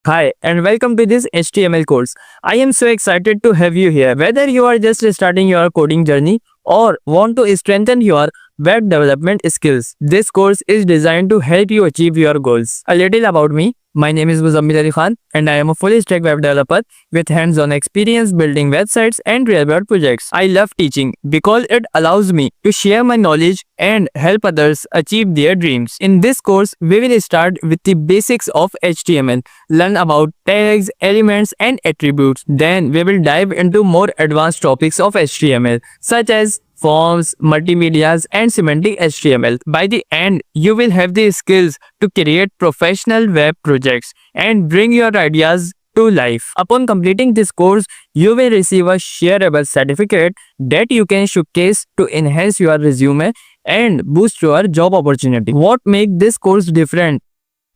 Hi, and welcome to this HTML course. I am so excited to have you here. Whether you are just starting your coding journey or want to strengthen your web development skills, this course is designed to help you achieve your goals. A little about me. My name is Muzammil Ali Khan, and I am a full stack web developer with hands-on experience building websites and real-world projects. I love teaching because it allows me to share my knowledge and help others achieve their dreams. In this course, we will start with the basics of HTML, learn about tags, elements, and attributes. Then we will dive into more advanced topics of HTML, such as forms, multimedias, and semantic HTML. By the end, you will have the skills to create professional web projects and bring your ideas to life. Upon completing this course, you will receive a shareable certificate that you can showcase to enhance your resume and boost your job opportunity. What makes this course different?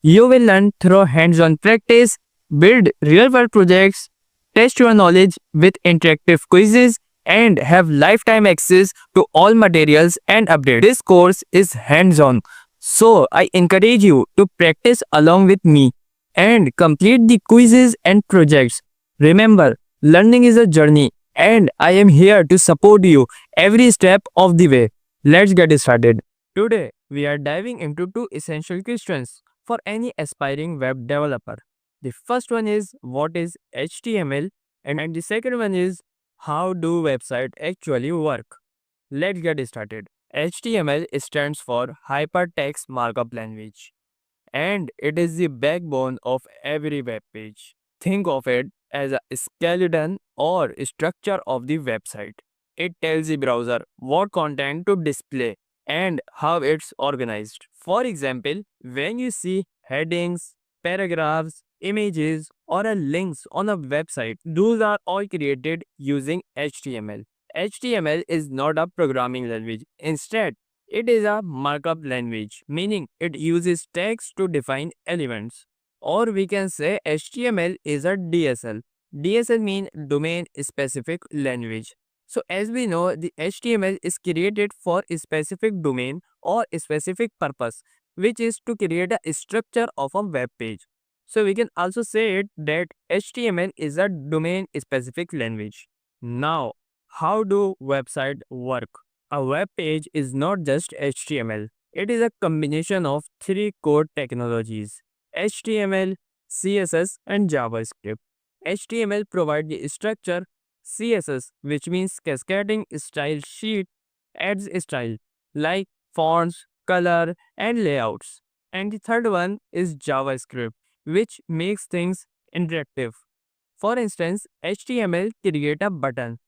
You will learn through hands-on practice, build real-world projects, test your knowledge with interactive quizzes, and have lifetime access to all materials and updates. This course is hands-on, so I encourage you to practice along with me and complete the quizzes and projects. Remember, learning is a journey, and I am here to support you every step of the way. Let's get started. Today, we are diving into two essential questions for any aspiring web developer. The first one is what is HTML, and the second one is how do websites actually work? Let's get started. HTML stands for Hypertext Markup Language, and it is the backbone of every web page. Think of it as a skeleton or structure of the website. It tells the browser what content to display and how it's organized. For example, when you see headings, paragraphs, images, or a links on a website, those are all created using HTML. HTML is not a programming language. Instead, it is a markup language, meaning it uses text to define elements. Or we can say HTML is a DSL. DSL means domain specific language. So as we know, the HTML is created for a specific domain or a specific purpose, which is to create a structure of a web page. So we can also say it that HTML is a domain specific language. Now, how do websites work? A web page is not just HTML. It is a combination of three core technologies: HTML, CSS, and JavaScript. HTML provides the structure. CSS, which means cascading style sheet, adds style like fonts, color, and layouts. And the third one is JavaScript, which makes things interactive. For instance, HTML create a button,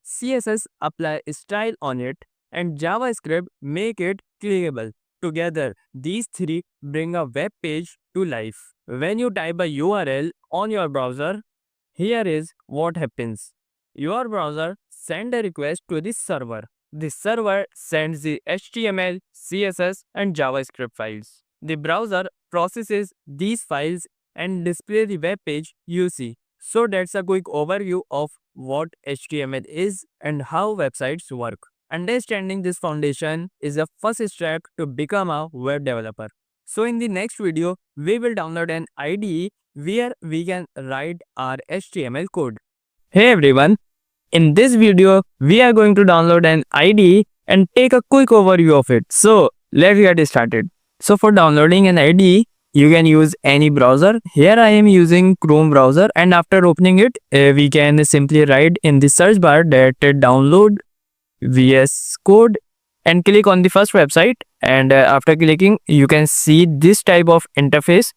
CSS apply style on it, and JavaScript make it clickable. Together, these three bring a web page to life. When you type a URL on your browser, here is what happens. Your browser sends a request to the server. The server sends the HTML, CSS, and JavaScript files. The browser processes these files and displays the web page you see. So that's a quick overview of what HTML is and how websites work. Understanding this foundation is the first step to become a web developer. So in the next video, we will download an IDE where we can write our HTML code. Hey everyone, in this video, we are going to download an IDE and take a quick overview of it. So let's get started. So for downloading an IDE, you can use any browser. Here I am using Chrome browser, and after opening it, we can simply write in the search bar that download VS Code and click on the first website, and after clicking you can see this type of interface,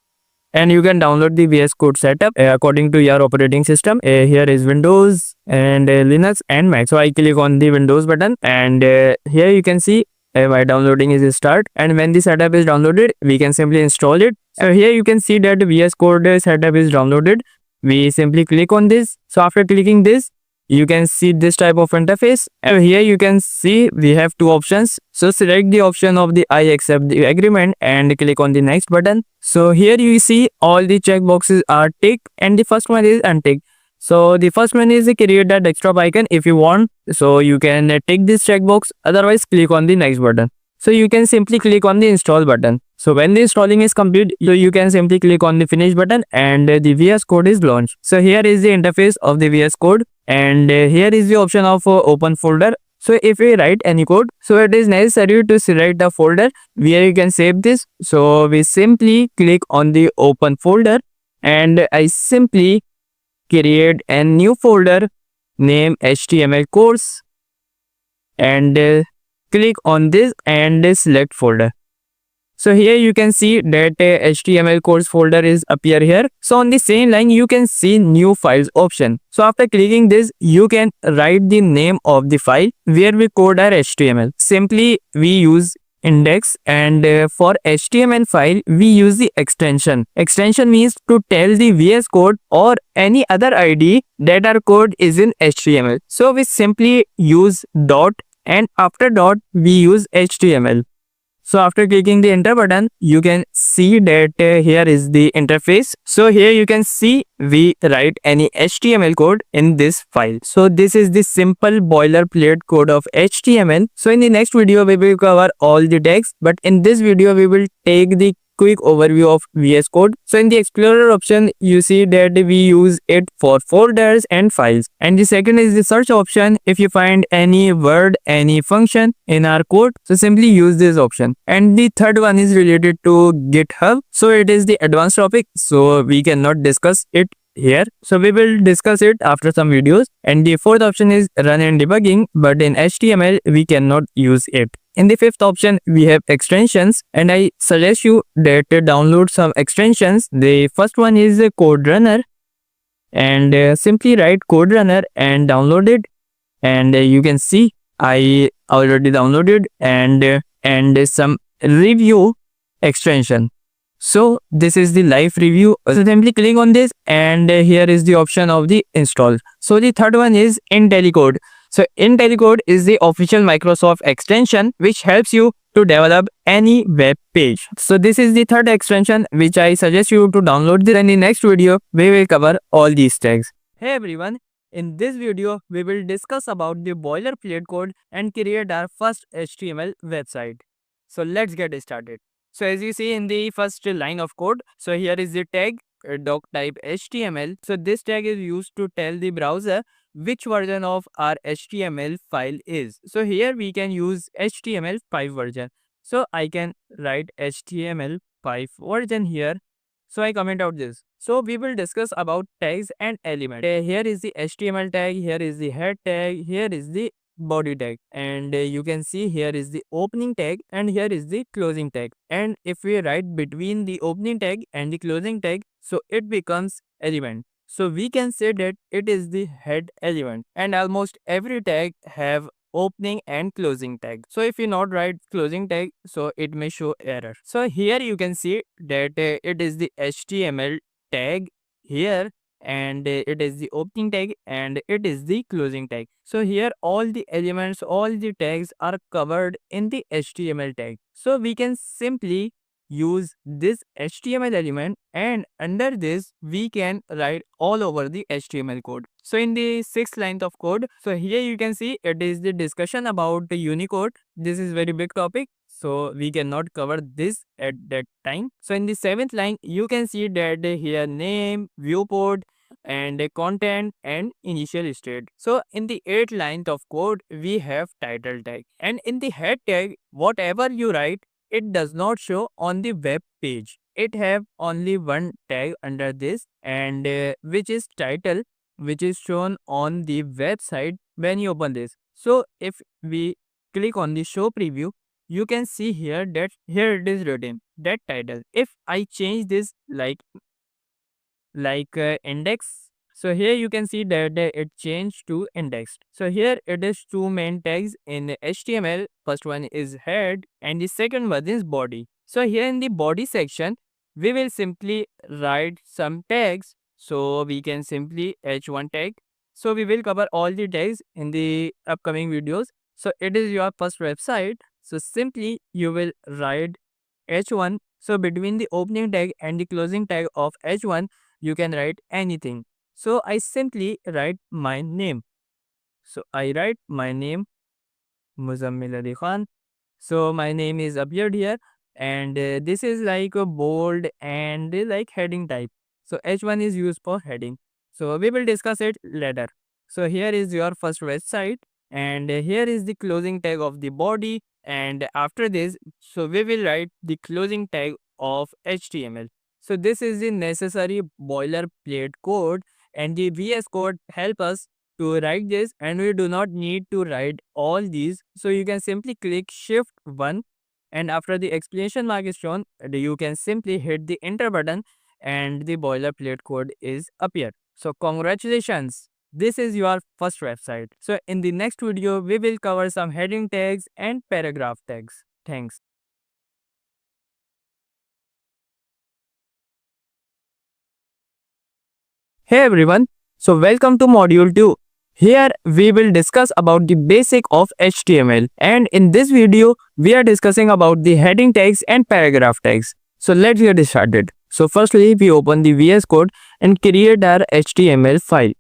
and you can download the VS Code setup according to your operating system. Here is Windows and Linux and Mac. So I click on the Windows button, and here you can see my downloading is start, and when the setup is downloaded we can simply install it. So here you can see that VS Code setup is downloaded. We simply click on this. So after clicking this, you can see this type of interface, and here you can see we have two options. So select the option of the I accept the agreement and click on the next button. So here you see all the checkboxes are ticked and the first one is unticked. So the first one is create a desktop icon. If you want, so you can tick this checkbox, otherwise click on the next button. So you can simply click on the install button. So when the installing is complete, you can simply click on the finish button and the VS Code is launched. So here is the interface of the VS Code, and here is the option of open folder. So if we write any code, so it is necessary to select the folder where you can save this. So we simply click on the open folder, and I simply create a new folder name HTML course, and click on this and select folder. So here you can see that HTML course folder is appear here. So on the same line you can see new files option. So after clicking this, you can write the name of the file where we code our HTML. Simply we use index, and for HTML file we use the extension. Extension means to tell the VS Code or any other ID that our code is in HTML. So we simply use dot, and after dot we use HTML. So after clicking the enter button, you can see that here is the interface. So here you can see we write any HTML code in this file. So this is the simple boilerplate code of HTML. So in the next video, we will cover all the tags, but in this video, we will take the quick overview of VS Code. So in the Explorer option, you see that we use it for folders and files. And the second is the search option. If you find any word, any function in our code, so simply use this option. And the third one is related to GitHub. So it is the advanced topic, so we cannot discuss it here. So we will discuss it after some videos. And the fourth option is run and debugging, but in HTML, we cannot use it. In the fifth option, we have extensions, and I suggest you that download some extensions. The first one is Code Runner, and simply write Code Runner and download it. And you can see I already downloaded, and some review extension. So this is the live review. So simply click on this, and here is the option of the install. So the third one is IntelliCode. So IntelliCode is the official Microsoft extension which helps you to develop any web page. So this is the third extension which I suggest you to download. Then in the next video, we will cover all these tags. Hey everyone, in this video, we will discuss about the boilerplate code and create our first HTML website. So let's get started. So as you see in the first line of code, so here is the tag doc type HTML. So this tag is used to tell the browser which version of our HTML file is. So here we can use HTML5 version. So I can write HTML5 version here. So I comment out this. So we will discuss about tags and elements. Here is the HTML tag, here is the head tag, here is the body tag, and you can see here is the opening tag and here is the closing tag. And if we write between the opening tag and the closing tag, so it becomes element. So we can say that it is the head element, and almost every tag have opening and closing tag. So if you not write closing tag, so it may show error. So here you can see that it is the HTML tag here, and it is the opening tag and it is the closing tag. So here all the elements, all the tags are covered in the HTML tag. So we can simply use this HTML element, and under this we can write all over the HTML code. So in the sixth line of code, so here you can see it is the discussion about the Unicode. This is very big topic, so we cannot cover this at that time. So in the seventh line, you can see that here name, viewport, and content and initial state. So in the eighth line of code, we have title tag, and in the head tag, whatever you write, it does not show on the web page. It have only one tag under this, and which is title, which is shown on the website when you open this. So if we click on the show preview, you can see here that here it is written that title. If I change this like index, so here you can see that it changed to indexed. So here it is two main tags in HTML. First one is head and the second one is body. So here in the body section, we will simply write some tags. So we can simply h1 tag. So we will cover all the tags in the upcoming videos. So it is your first website. So simply you will write h1. So between the opening tag and the closing tag of h1, you can write anything. So I simply write my name. So I write my name, Muzammil Ali Khan. So my name is appeared here. and this is like a bold and like heading type. So H1 is used for heading. So we will discuss it later. So here is your first website, and here is the closing tag of the body, and after this, so we will write the closing tag of HTML. So this is the necessary boilerplate code, and the VS Code help us to write this, and we do not need to write all these. So you can simply click Shift 1, and after the exclamation mark is shown, you can simply hit the enter button and the boilerplate code is appear. So congratulations, this is your first website. So in the next video, we will cover some heading tags and paragraph tags. Thanks. Hey everyone, so welcome to module 2. Here we will discuss about the basic of HTML, and in this video we are discussing about the heading tags and paragraph tags. So let's get started. So firstly we open the VS Code and create our HTML file.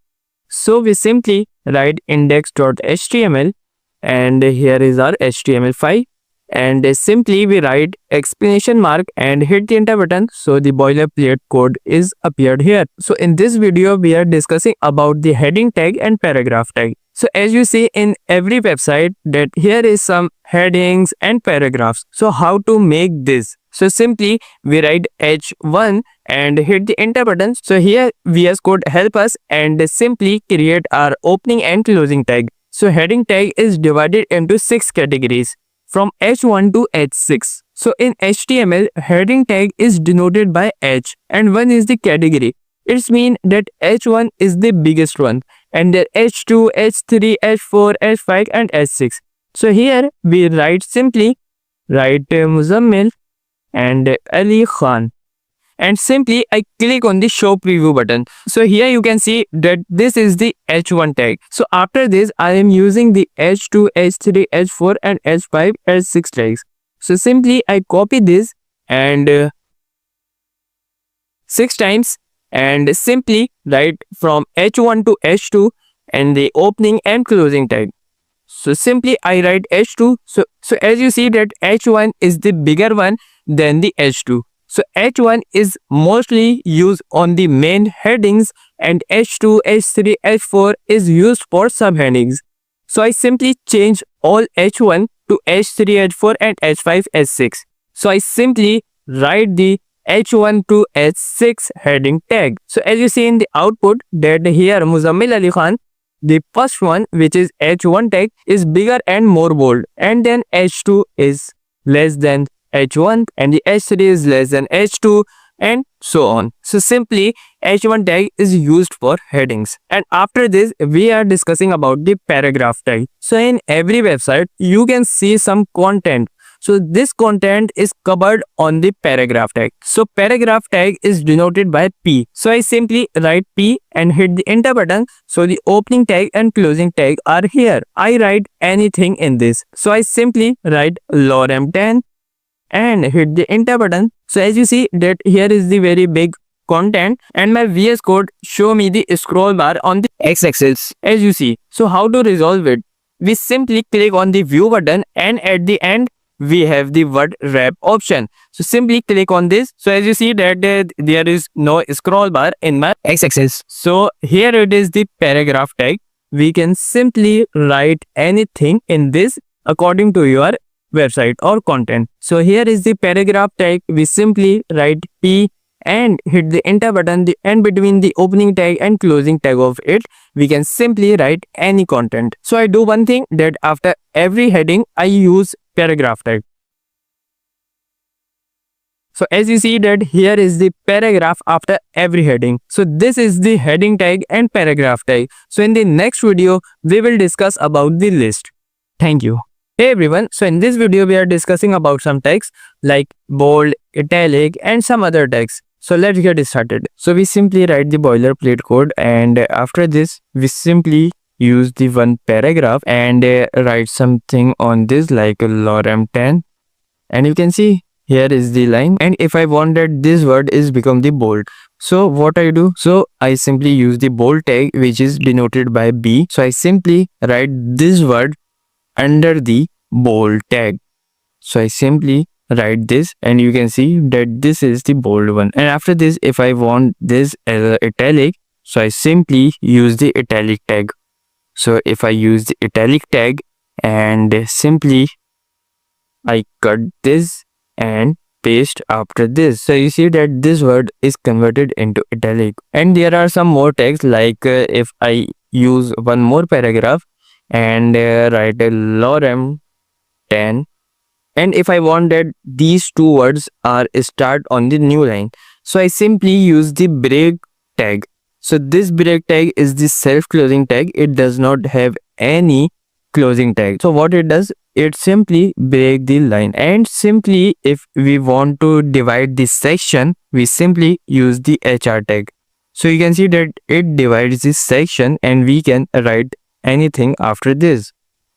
So we simply write index.html, and here is our HTML file, and simply we write exclamation mark and hit the enter button, so the boilerplate code is appeared here. So in this video we are discussing about the heading tag and paragraph tag. So as you see in every website that here is some headings and paragraphs. So how to make this? So simply we write h1 and hit the enter button. So here VS Code help us and simply create our opening and closing tag. So heading tag is divided into 6 categories from H1 to H6. So in HTML, heading tag is denoted by H and 1 is the category. It means that H1 is the biggest one, and then H2, H3, H4, H5 and H6. So here we write simply Muzammil and Ali Khan, and simply I click on the show preview button. So here you can see that this is the H1 tag. So after this I am using the H2, H3, H4 and H5, H6 tags. So simply I copy this and 6 times and simply write from H1 to H2 and the opening and closing tag. So simply I write H2. So as you see that H1 is the bigger one than the H2. So H1 is mostly used on the main headings and H2, H3, H4 is used for subheadings. So I simply change all H1 to H3, H4 and H5, H6. So I simply write the H1 to H6 heading tag. So as you see in the output that here Muzammil Ali Khan, the first one which is H1 tag is bigger and more bold, and then H2 is less than H1 and the H3 is less than H2 and so on. So simply H1 tag is used for headings. And after this we are discussing about the paragraph tag. So in every website you can see some content. So this content is covered on the paragraph tag. So paragraph tag is denoted by P. So I simply write P and hit the enter button. So the opening tag and closing tag are here. I write anything in this. So I simply write lorem 10 and hit the enter button. So as you see that here is the very big content, and my VS Code show me the scroll bar on the x-axis as you see. So how to resolve it? We simply click on the view button, and at the end we have the word wrap option. So simply click on this. So as you see that there is no scroll bar in my x-axis. So here it is the paragraph tag. We can simply write anything in this according to your website or content. So here is the paragraph tag. We simply write P and hit the enter button, and between the opening tag and closing tag of it we can simply write any content. So I do one thing that after every heading I use paragraph tag. So as you see that here is the paragraph after every heading. So this is the heading tag and paragraph tag. So in the next video we will discuss about the list. Thank you. Hey everyone, so in this video we are discussing about some tags like bold, italic and some other tags. So let's get started. So we simply write the boilerplate code, and after this we simply use the one paragraph and write something on this like lorem 10, and you can see here is the line, and if I want that this word is become the bold, so what I do, so I simply use the bold tag which is denoted by B. So I simply write this word under the bold tag. So I simply write this, and you can see that this is the bold one. And after this, if I want this as a italic, so I simply use the italic tag. So if I use the italic tag and simply I cut this and paste after this, so you see that this word is converted into italic. And there are some more tags, like if I use one more paragraph and write a lorem 10, and if I want that these two words are start on the new line, so I simply use the break tag. So this break tag is the self-closing tag. It does not have any closing tag. So what it does, it simply break the line. And simply if we want to divide this section, we simply use the HR tag. So you can see that it divides this section and we can write anything after this.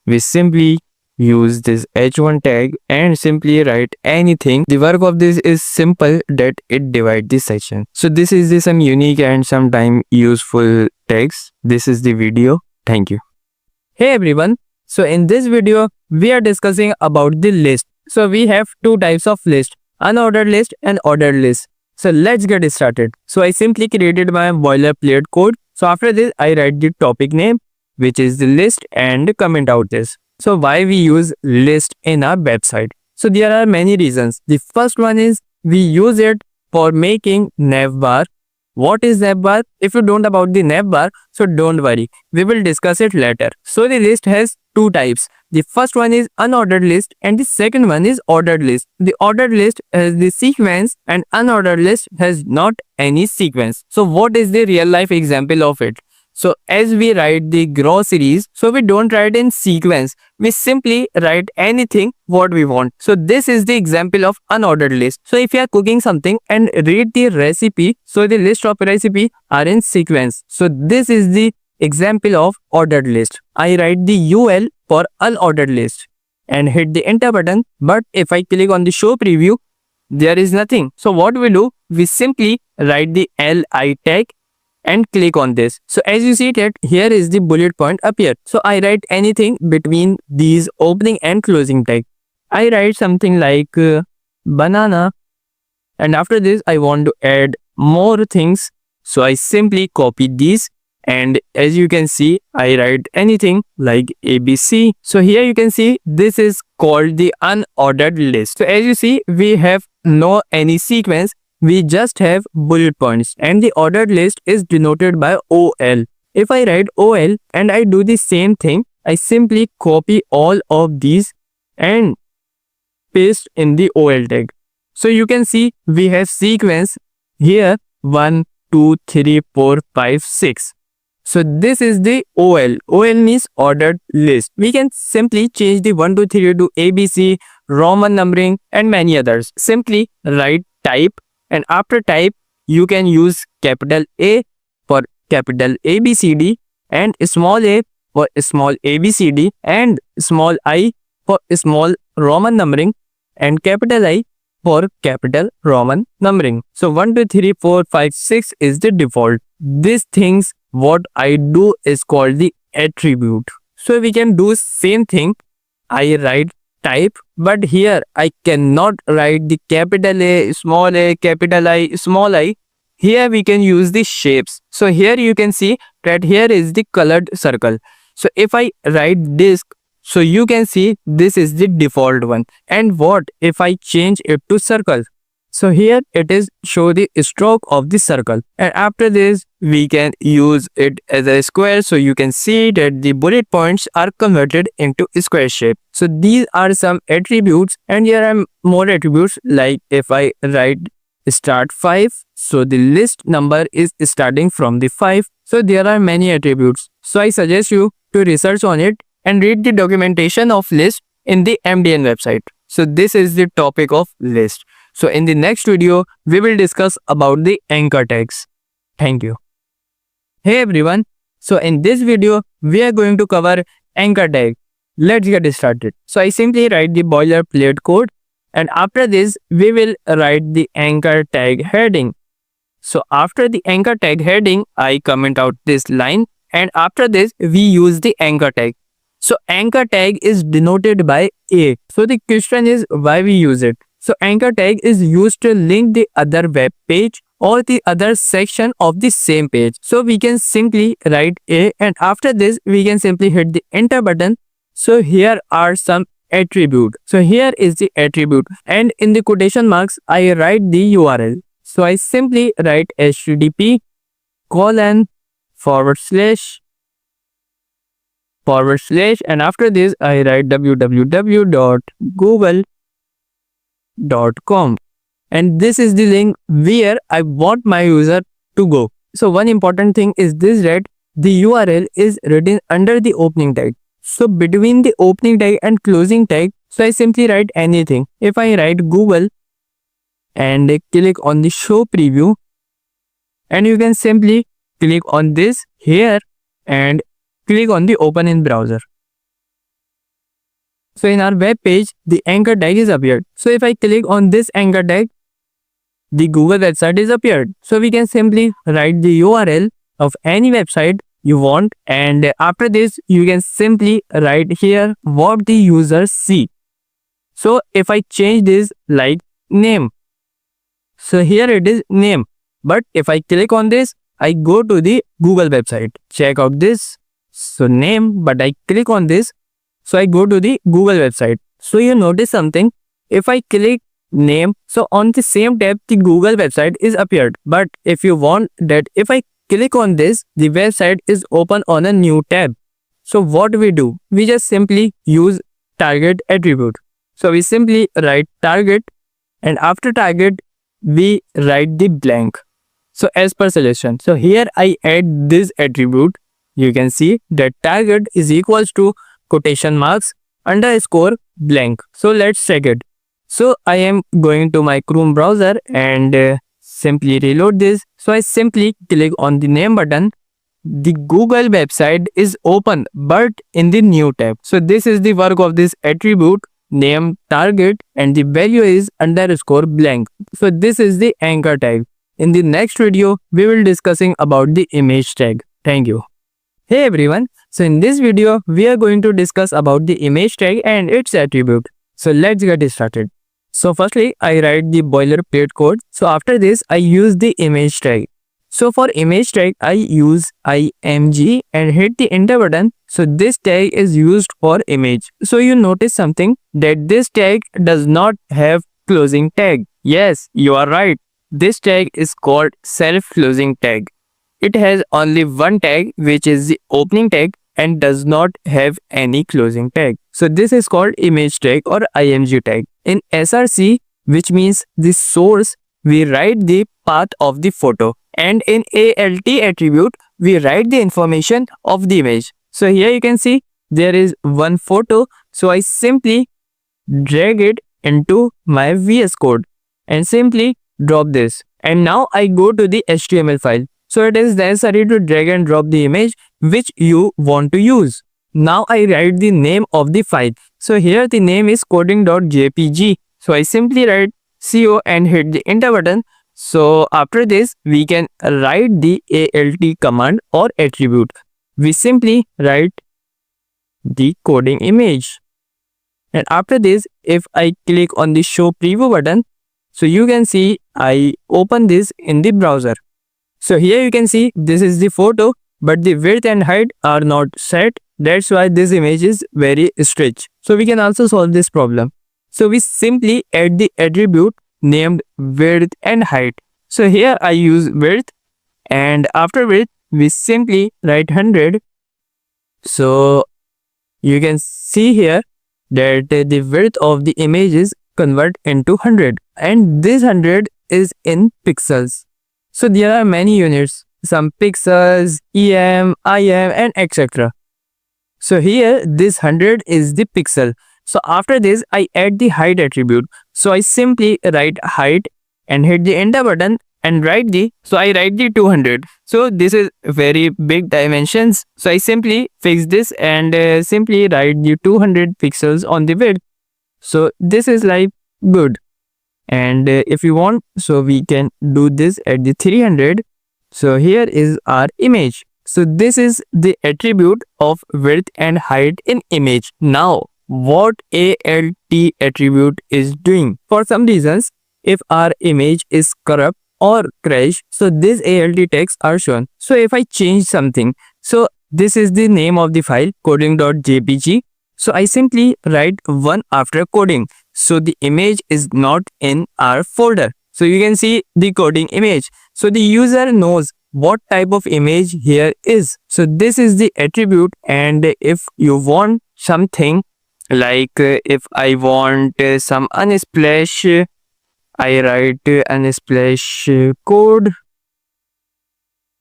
We simply use this h1 tag and simply write anything. The work of this is simple, that it divides this section. So this is the some unique and sometime useful tags. This is the video. Thank you. Hey everyone. So in this video, we are discussing about the list. So we have two types of list, unordered list and ordered list. So let's get started. So I simply created my boilerplate code. So after this, I write the topic name, which is the list, and comment out this. So why we use list in our website? So there are many reasons. The first one is we use it for making navbar. What is navbar? If you don't about the navbar, so don't worry. We will discuss it later. So the list has two types. The first one is unordered list and the second one is ordered list. The ordered list has the sequence and unordered list has not any sequence. So what is the real life example of it? So as we write the groceries, so we don't write in sequence. We simply write anything what we want. So this is the example of unordered list. So if you are cooking something and read the recipe, so the list of recipe are in sequence. So this is the example of ordered list. I write the UL for unordered list and hit the enter button. But if I click on the show preview, there is nothing. So what we do, we simply write the LI tag and click on this. So as you see that here is the bullet point appear. So I write anything between these opening and closing tag. I write something like banana, and after this I want to add more things. So I simply copy these, and as you can see, I write anything like ABC. So here you can see this is called the unordered list. So as you see, we have no any sequence. We just have bullet points, and the ordered list is denoted by OL. If I write OL and I do the same thing, I simply copy all of these and paste in the OL tag. So you can see we have sequence here 1, 2, 3, 4, 5, 6. So this is the OL. OL means ordered list. We can simply change the 1, 2, 3 to ABC, Roman numbering and many others. Simply write type. And after type, you can use capital A for capital ABCD and small a for small ABCD and small I for small Roman numbering and capital I for capital Roman numbering. So 1, 2, 3, 4, 5, 6 is the default. These things what I do is called the attribute. So we can do same thing. I write type, but here I cannot write the capital A, capital I, small I. Here we can use the shapes. So here you can see that here is the colored circle. So if I write disk, so you can see this is the default one. And what if I change it to circle? So here it is show the stroke of the circle, and after this we can use it as a square. So you can see that the bullet points are converted into square shape. So these are some attributes, and here are more attributes, like if I write start 5, so the list number is starting from the 5. So there are many attributes. So I suggest you to research on it and read the documentation of list in the MDN website. So this is the topic of list. So in the next video, we will discuss about the anchor tags. Thank you. Hey everyone. So in this video, we are going to cover anchor tag. Let's get started. So I simply write the boilerplate code, and after this, we will write the anchor tag heading. So after the anchor tag heading, I comment out this line, and after this, we use the anchor tag. So anchor tag is denoted by A. So the question is why we use it. So anchor tag is used to link the other web page or the other section of the same page. So we can simply write a, and after this we can simply hit the enter button. So here are some attribute. So here is the attribute, and in the quotation marks I write the URL. So I simply write http:// and after this I write www.google.com, and this is the link where I want my user to go. So one important thing is this, that the URL is written under the opening tag. So between the opening tag and closing tag, so I simply write anything. If I write Google and click on the show preview, and you can simply click on this here and click on the open in browser. So in our web page, the anchor tag is appeared. So if I click on this anchor tag, the Google website is appeared. So we can simply write the URL of any website you want, and after this you can simply write here what the user see. So if I change this like name, so here it is name, but if I click on this, I go to the Google website. Check out this. So name, but I click on this, so I go to the Google website. So you notice something, if I click name, so on the same tab the Google website is appeared. But if you want that if I click on this, the website is open on a new tab. So what we do, we just simply use target attribute. So we simply write target, and after target we write the blank. So as per suggestion, so here I add this attribute. You can see that target is equals to quotation marks underscore blank. So let's check it. So I am going to my Chrome browser and simply reload this. So I simply click on the name button. The Google website is open but in the new tab. So this is the work of this attribute name target, and the value is underscore blank. So this is the anchor tag. In the next video, we will discussing about the image tag. Thank you. Hey everyone, so in this video, we are going to discuss about the image tag and its attribute. So let's get started. So firstly, I write the boilerplate code. So after this, I use the image tag. So for image tag, I use img and hit the enter button. So this tag is used for image. So you notice something, that this tag does not have closing tag. Yes, you are right. This tag is called self-closing tag. It has only one tag, which is the opening tag, and does not have any closing tag. So this is called image tag or img tag. In src, which means the source, we write the path of the photo, and in alt attribute, we write the information of the image. So here you can see there is one photo. So I simply drag it into my VS Code and simply drop this. And now I go to the HTML file. So it is necessary to drag and drop the image which you want to use. Now I write the name of the file. So here the name is coding.jpg. So I simply write co and hit the enter button. So after this, we can write the alt command or attribute. We simply write the coding image. And after this, if I click on the show preview button, so you can see I open this in the browser. So here you can see this is the photo, but the width and height are not set. That's why this image is very stretched. So we can also solve this problem. So we simply add the attribute named width and height. So here I use width, and after width we simply write 100. So you can see here that the width of the image is convert into 100, and this 100 is in pixels. So there are many units, some pixels, em, im, and etc. So here this 100 is the pixel. So after this, I add the height attribute. So I simply write height and hit the enter button and write the 200. So this is very big dimensions. So I simply fix this and simply write the 200 pixels on the width. So this is like good. And if you want, so we can do this at the 300. So here is our image. So this is the attribute of width and height in image. Now what alt attribute is doing. For some reasons, if our image is corrupt or crash, so these alt tags are shown. So if I change something, so this is the name of the file coding.jpg. So I simply write one after coding. So the image is not in our folder. So you can see the coding image. So the user knows what type of image here is. So this is the attribute, and if you want something like if I want some unsplash, I write unsplash code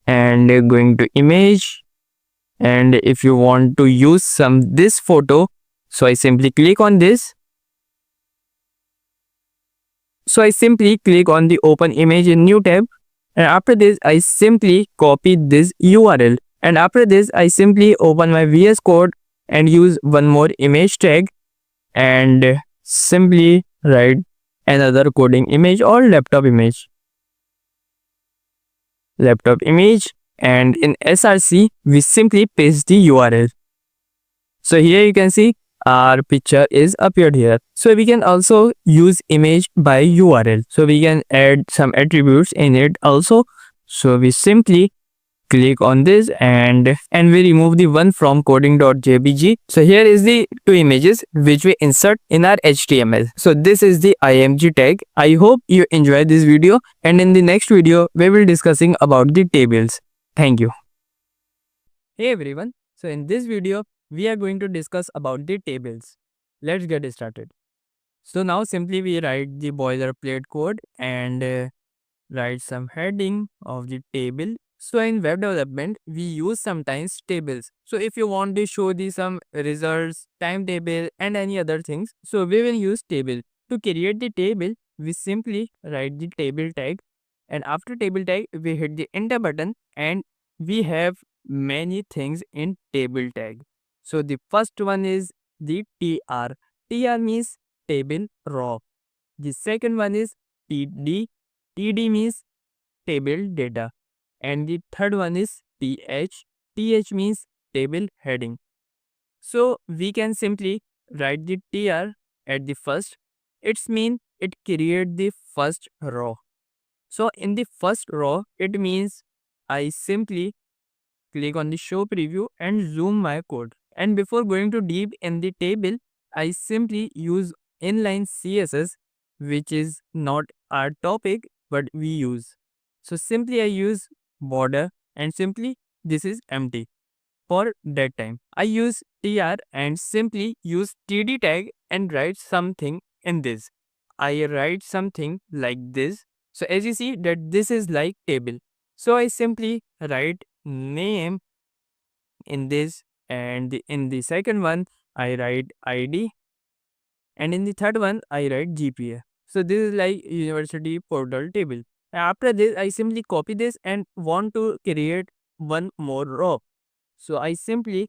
and going to image. And if you want to use this photo, so I simply click on this. So I simply click on the open image in new tab, and after this I simply copy this URL, and after this I simply open my VS Code and use one more image tag and simply write another coding image or laptop image, and in src we simply paste the URL. So here you can see our picture is appeared here. So we can also use image by URL. So we can add some attributes in it also. So we simply click on this and we remove the one from coding.jpg. So here is the two images which we insert in our HTML. So this is the img tag. I hope you enjoyed this video, and in the next video we will discussing about the tables. Thank you. Hey everyone. So in this video we are going to discuss about the tables. Let's get started. So now simply we write the boilerplate code and write some heading of the table. So in web development we use sometimes tables. So if you want to show the some results, timetable and any other things, so we will use table. To create the table we simply write the table tag, and after table tag we hit the enter button, and we have many things in table tag. So the first one is the tr. Tr means table raw. The second one is td. Td means table data. And the third one is th. Th means table heading. So we can simply write the tr at the first. It's mean it create the first row. So in the first row it means I simply click on the show preview and zoom my code. And before going to deep in the table, I simply use inline CSS, which is not our topic but we use. So simply I use border and simply this is empty. For that time I use tr and simply use td tag and write something in this. I write something like this. So as you see that this is like table. So I simply write name in this, and in the second one I write id, and in the third one I write GPA. So this is like university portal table. After this I simply copy this and want to create one more row. So I simply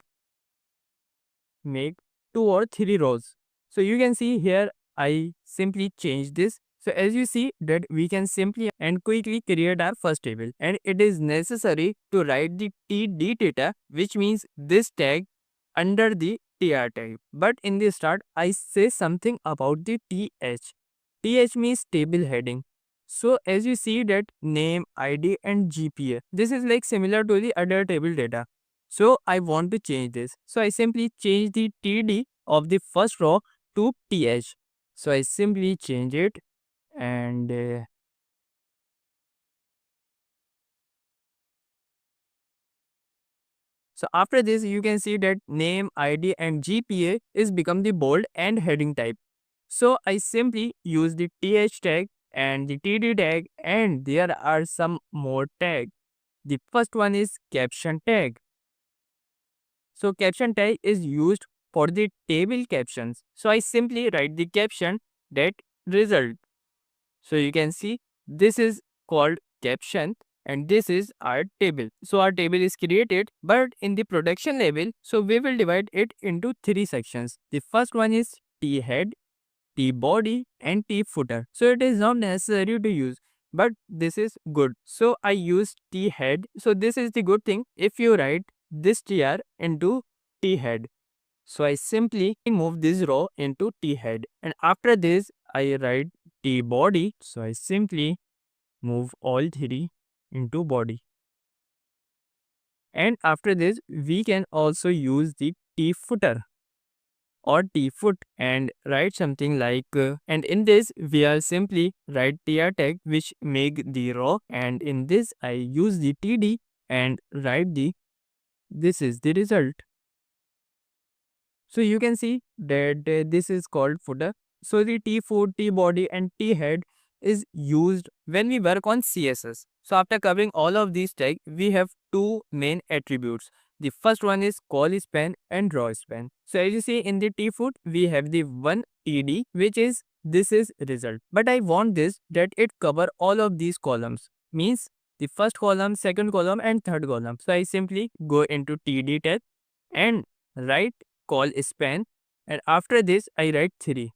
make 2 or 3 rows. So you can see here I simply change this. So as you see that we can simply and quickly create our first table, and it is necessary to write the td data, which means this tag under the tr tag. But in the start I say something about the th. Th means table heading. So as you see that name, id and gpa, this is like similar to the other table data. So I want to change this. So I simply change the td of the first row to th. So I simply change it, and so after this you can see that name, id and gpa is become the bold and heading type. So I simply use the th tag and the td tag, and there are some more tag. The first one is caption tag. So caption tag is used for the table captions. So I simply write the caption that result. So you can see this is called caption and this is our table. So our table is created, but in the production level, so we will divide it into 3 sections. The first one is T head, T body and T footer. So it is not necessary to use, but this is good. So I use T head. So this is the good thing if you write this tr into T head. So I simply move this row into T head, and after this I write T body. So I simply move all three into body. And after this we can also use the T footer or T foot and write something like and in this we are simply write tr tag which make the row, and in this I use the td and write the this is the result. So you can see that this is called footer. So the T foot, T body and T head is used when we work on CSS. So after covering all of these tags, we have two main attributes. The first one is call span and draw span. So as you see in the T foot, we have the one TD, which is this is result. But I want this that it cover all of these columns. Means the first column, second column and third column. So I simply go into TD tab and write call span, and after this I write 3.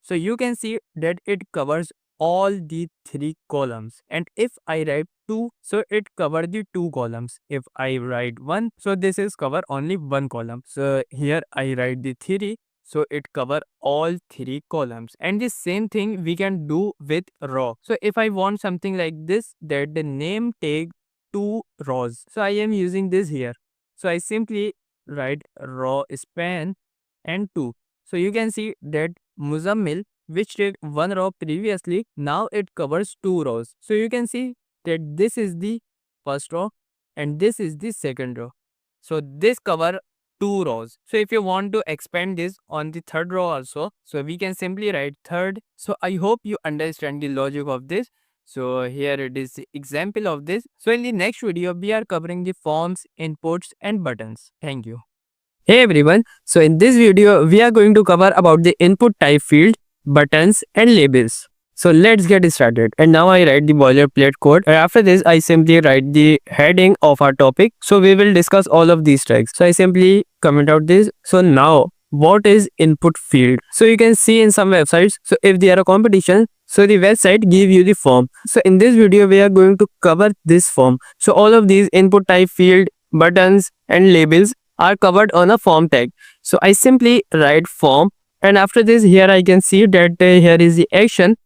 So you can see that it covers all the 3 columns, and if I write 2, so it cover the 2 columns. If I write 1, so this is cover only 1 column. So here I write the 3, so it cover all 3 columns. And the same thing we can do with row. So if I want something like this, that the name take 2 rows, so I am using this here. So I simply write row span and 2. So you can see that Muzammil, which did 1 row previously, now it covers 2 rows. So you can see that this is the first row and this is the second row. So this cover 2 rows. So if you want to expand this on the third row also, so we can simply write third. So I hope you understand the logic of this. So here it is the example of this. So in the next video, we are covering the forms, inputs and buttons. Thank you. Hey everyone, so in this video, we are going to cover about the input type field, buttons and labels. So let's get started. And now I write the boilerplate code, and after this I simply write the heading of our topic. So we will discuss all of these tags. So I simply comment out this. So now what is input field? So you can see in some websites, so if they are a competition, so the website give you the form. So in this video we are going to cover this form. So all of these input type field, buttons and labels are covered on a form tag. So I simply write form, and after this here I can see that here is the action.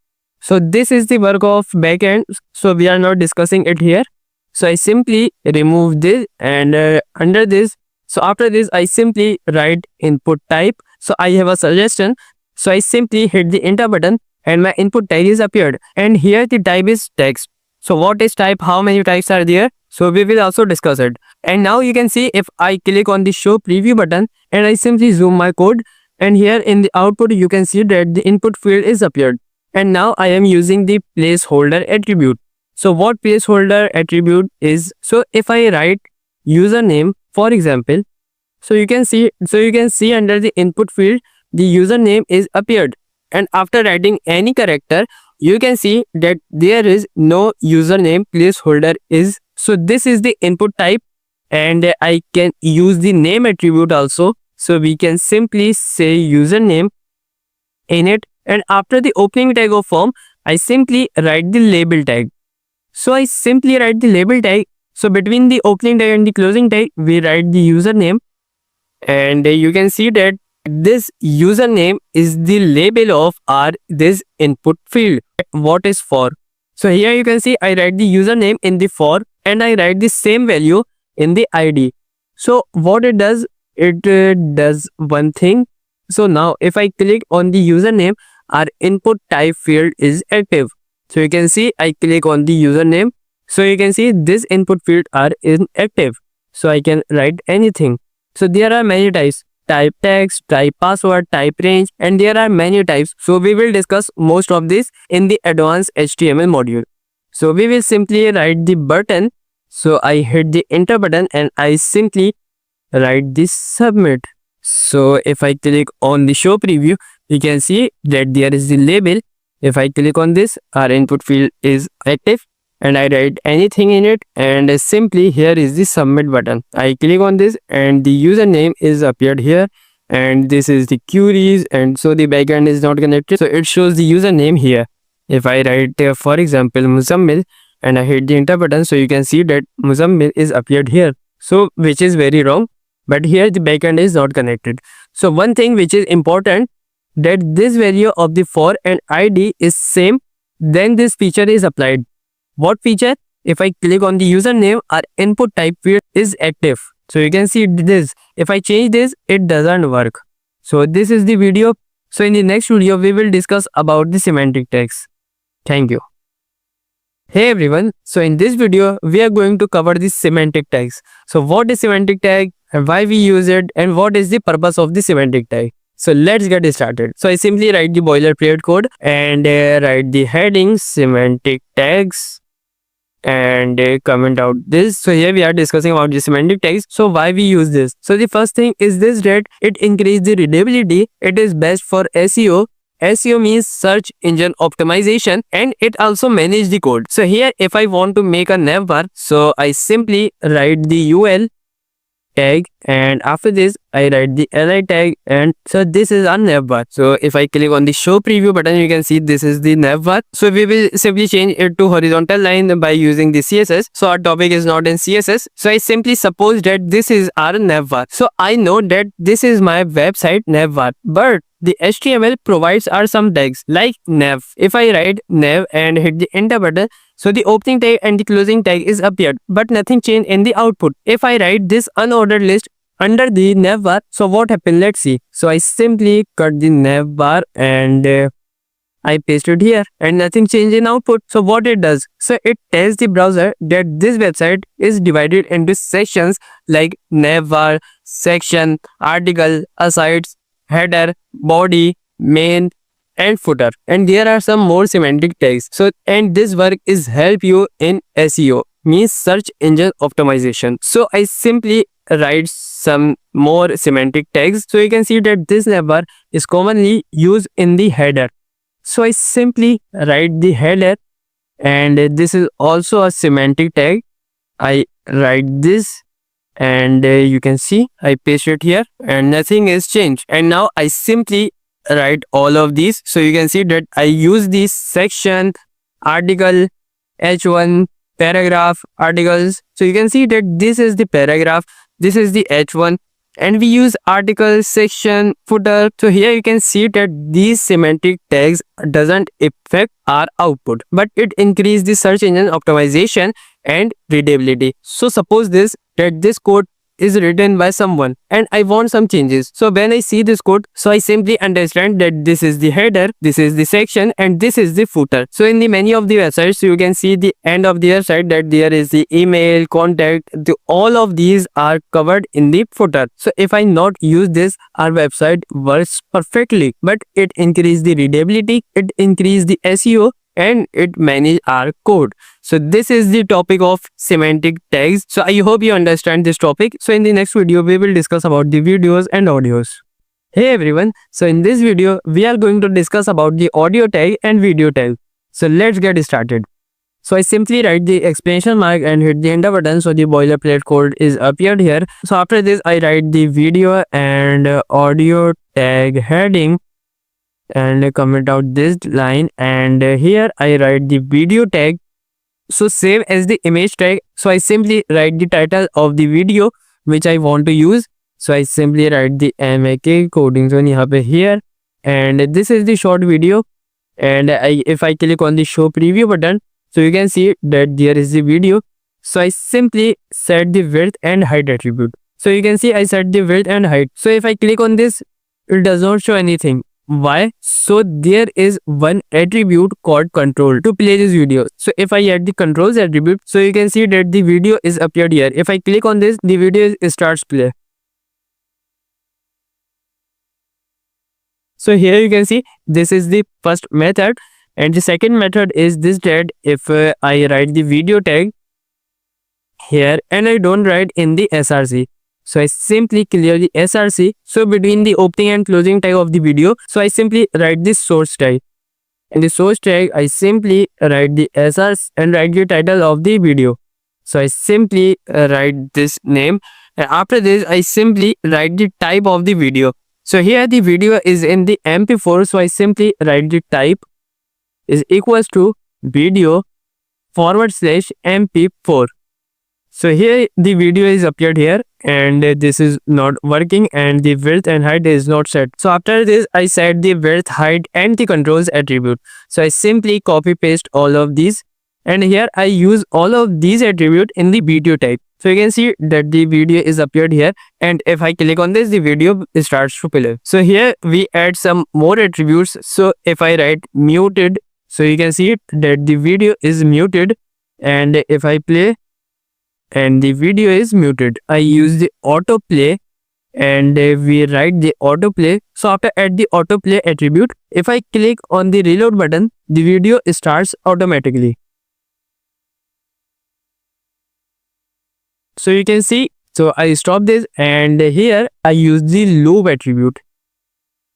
So this is the work of backend, so we are not discussing it here. So I simply remove this, and under this, so after this I simply write input type. So I have a suggestion, so I simply hit the enter button and my input tag is appeared, and here the type is text. So what is type, how many types are there, so we will also discuss it. And now you can see if I click on the show preview button and I simply zoom my code, and here in the output you can see that the input field is appeared. And now I am using the placeholder attribute. So what placeholder attribute is, so if I write username for example, so you can see under the input field the username is appeared, and after writing any character you can see that there is no username placeholder is. So this is the input type, and I can use the name attribute also. So we can simply say username in it, and after the opening tag of form I simply write the label tag. So I simply write the label tag. So between the opening tag and the closing tag we write the username, and you can see that this username is the label of our this input field. What is for? So here you can see I write the username in the for, and I write the same value in the ID. So what it does one thing. So now if I click on the username, our input type field is active. So you can see I click on the username, so you can see this input field are inactive. So I can write anything. So there are many types: type text, type password, type range, and there are many types. So we will discuss most of this in the advanced HTML module. So we will simply write the button. So I hit the enter button and I simply write this submit. So if I click on the show preview, you can see that there is the label. If I click on this, our input field is active, and I write anything in it, and simply here is the submit button. I click on this and the username is appeared here, and this is the queries, and so the backend is not connected, so it shows the username here. If I write for example Muzammil and I hit the enter button, so you can see that Muzammil is appeared here, so which is very wrong, but here the backend is not connected. So one thing which is important, that this value of the for and id is same, then this feature is applied. What feature? If I click on the username, our input type field is active. So you can see this. If I change this, it doesn't work. So this is the video. So in the next video, we will discuss about the semantic tags. Thank you. Hey everyone. So in this video, we are going to cover the semantic tags. So what is semantic tag and why we use it and what is the purpose of the semantic tag? So let's get started. So I simply write the boilerplate code and write the heading semantic tags and comment out this. So here we are discussing about the semantic tags. So why we use this? So the first thing is this, that it increases the readability. It is best for SEO. SEO means search engine optimization, and it also manages the code. So here if I want to make a navbar, so I simply write the UL tag and after this I write the li tag, and so this is our navbar. So if I click on the show preview button, you can see this is the navbar. So we will simply change it to horizontal line by using the CSS. So our topic is not in CSS. So I simply suppose that this is our navbar. So I know that this is my website navbar, but the HTML provides are some tags like nav. If I write nav and hit the enter button, so the opening tag and the closing tag is appeared, but nothing changed in the output. If I write this unordered list under the navbar, so what happened? Let's see. So I simply cut the navbar and I paste it here and nothing changed in output. So what it does? So it tells the browser that this website is divided into sections like navbar, section, article, asides, header, body, main, and footer, and there are some more semantic tags. So and this work is help you in SEO, means search engine optimization. So I simply write some more semantic tags. So you can see that this navbar is commonly used in the header. So I simply write the header, and this is also a semantic tag. I write this and you can see I paste it here and nothing is changed. And now I simply write all of these. So you can see that I use this section, article, h1, paragraph, articles. So you can see that this is the paragraph, this is the h1, and we use article, section, footer. So here you can see that these semantic tags doesn't affect our output, but it increases the search engine optimization and readability. So suppose that this code is written by someone and I want some changes. So when I see this code, so I simply understand that this is the header, this is the section, and this is the footer. So in the many of the websites, you can see the end of the website that there is the email, contact, all of these are covered in the footer. So if I not use this, our website works perfectly, but it increase the readability, it increase the SEO, and it manage our code. So this is the topic of semantic tags. So I hope you understand this topic. So in the next video, we will discuss about the videos and audios. Hey everyone. So in this video, we are going to discuss about the audio tag and video tag. So let's get started. So I simply write the exclamation mark and hit the enter button. So the boilerplate code is appeared here. So after this, I write the video and audio tag heading and comment out this line, and here I write the video tag. So save as the image tag. So I simply write the title of the video which I want to use. So I simply write the MAK coding zone here, and this is the short video. And if I click on the show preview button, so you can see that there is the video. So I simply set the width and height attribute. So you can see I set the width and height. So if I click on this, it does not show anything. Why? So there is one attribute called control to play this video. So if I add the controls attribute, so you can see that the video is appeared here. If I click on this, the video starts play. So here you can see this is the first method, and the second method is this, that if I write the video tag here and I don't write in the src, so I simply clear the src. So between the opening and closing tag of the video, so I simply write this source tag. In the source tag, I simply write the src and write the title of the video. So I simply write this name, and after this I simply write the type of the video. So here the video is in the MP4, so I simply write the type is equals to video /MP4. So here the video is appeared here, and this is not working, and the width and height is not set. So after this, I set the width, height and the controls attribute. So I simply copy paste all of these, and here I use all of these attribute in the video type. So you can see that the video is appeared here, and if I click on this, the video starts to play. So here we add some more attributes. So if I write muted, so you can see that the video is muted, and if I play and the video is muted, I use the autoplay, and we write the autoplay. So after add the autoplay attribute, if I click on the reload button, the video starts automatically. So you can see, so I stop this, and here I use the loop attribute.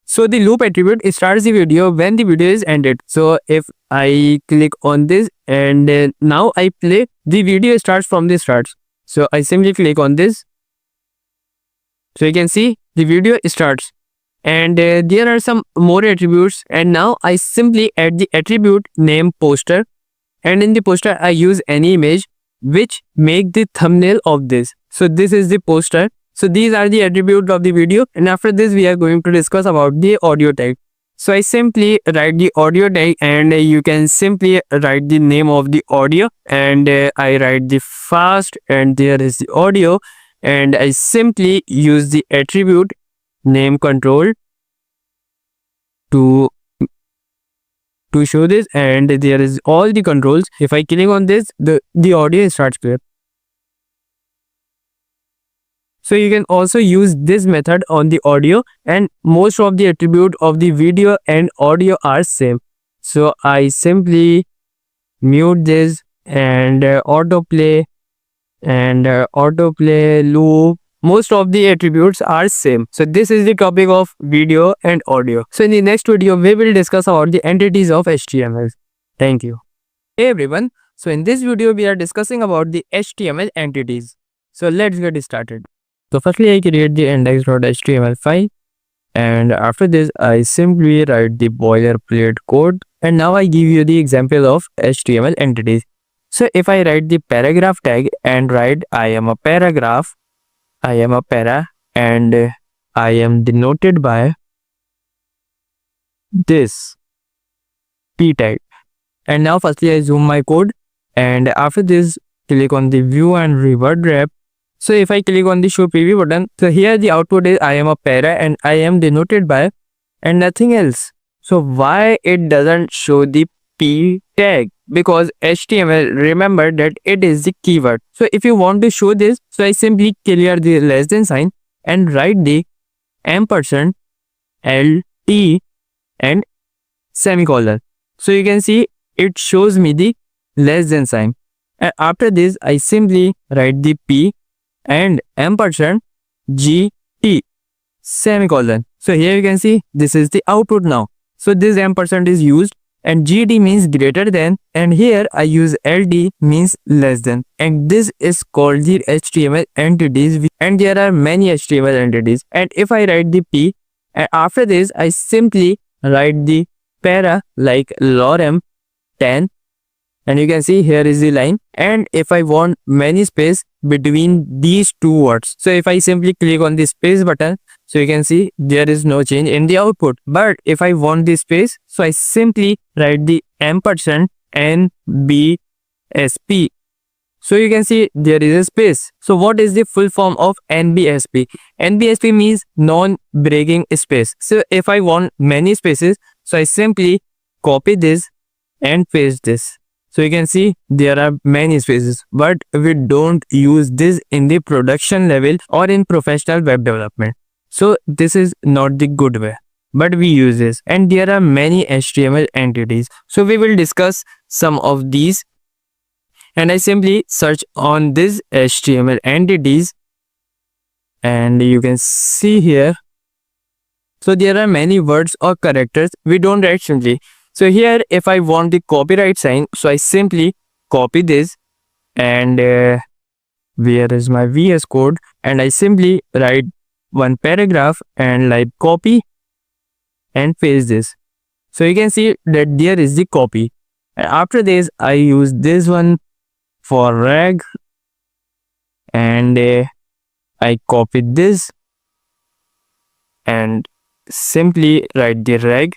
So the loop attribute starts the video when the video is ended. So if I click on this, and now I play, the video starts from the start. So I simply click on this. So you can see the video starts, and there are some more attributes, and now I simply add the attribute name poster, and in the poster I use any image which make the thumbnail of this. So this is the poster. So these are the attributes of the video, and after this we are going to discuss about the audio type. So I simply write the audio type, and you can simply write the name of the audio, and I write the fast, and there is the audio, and I simply use the attribute name control to show this, and there is all the controls. If I click on this, the audio starts clear. So you can also use this method on the audio, and most of the attribute of the video and audio are same. So I simply mute this, and autoplay, and autoplay loop. Most of the attributes are same. So this is the topic of video and audio. So in the next video, we will discuss about the entities of HTML. Thank you. Hey everyone. So in this video, we are discussing about the HTML entities. So let's get started. So firstly, I create the index.html file, and after this, I simply write the boilerplate code, and now I give you the example of HTML entities. So if I write the paragraph tag and write I am a paragraph, I am a para, and I am denoted by this p tag. And now firstly I zoom my code, and after this click on the view and revert wrap. So if I click on the show preview button, so here the output is I am a para, and I am denoted by and nothing else. So why it doesn't show the p tag? Because HTML, remember that it is the keyword. So if you want to show this, so I simply clear the less than sign and write the ampersand LT and semicolon. So you can see it shows me the less than sign, and after this I simply write the p and ampersand GT semicolon. So here you can see this is the output now. So this ampersand is used, and GT means greater than, and here I use LD means less than, and this is called the HTML entities, and there are many HTML entities. And if I write the p, and after this I simply write the para like lorem 10, and you can see here is the line, and if I want many space between these two words, so if I simply click on the space button, so you can see there is no change in the output. But if I want the space, so I simply write the ampersand NBSP. So you can see there is a space. So what is the full form of NBSP? NBSP means non-breaking space. So if I want many spaces, so I simply copy this and paste this. So you can see there are many spaces, but we don't use this in the production level or in professional web development. So this is not the good way, but we use this, and there are many HTML entities. So we will discuss some of these, and I simply search on this HTML entities, and you can see here. So there are many words or characters we don't write simply. So here if I want the copyright sign, so I simply copy this, and where is my VS Code, and I simply write one paragraph and like copy and paste this. So you can see that there is the copy, and after this I use this one for rag, and I copy this and simply write the reg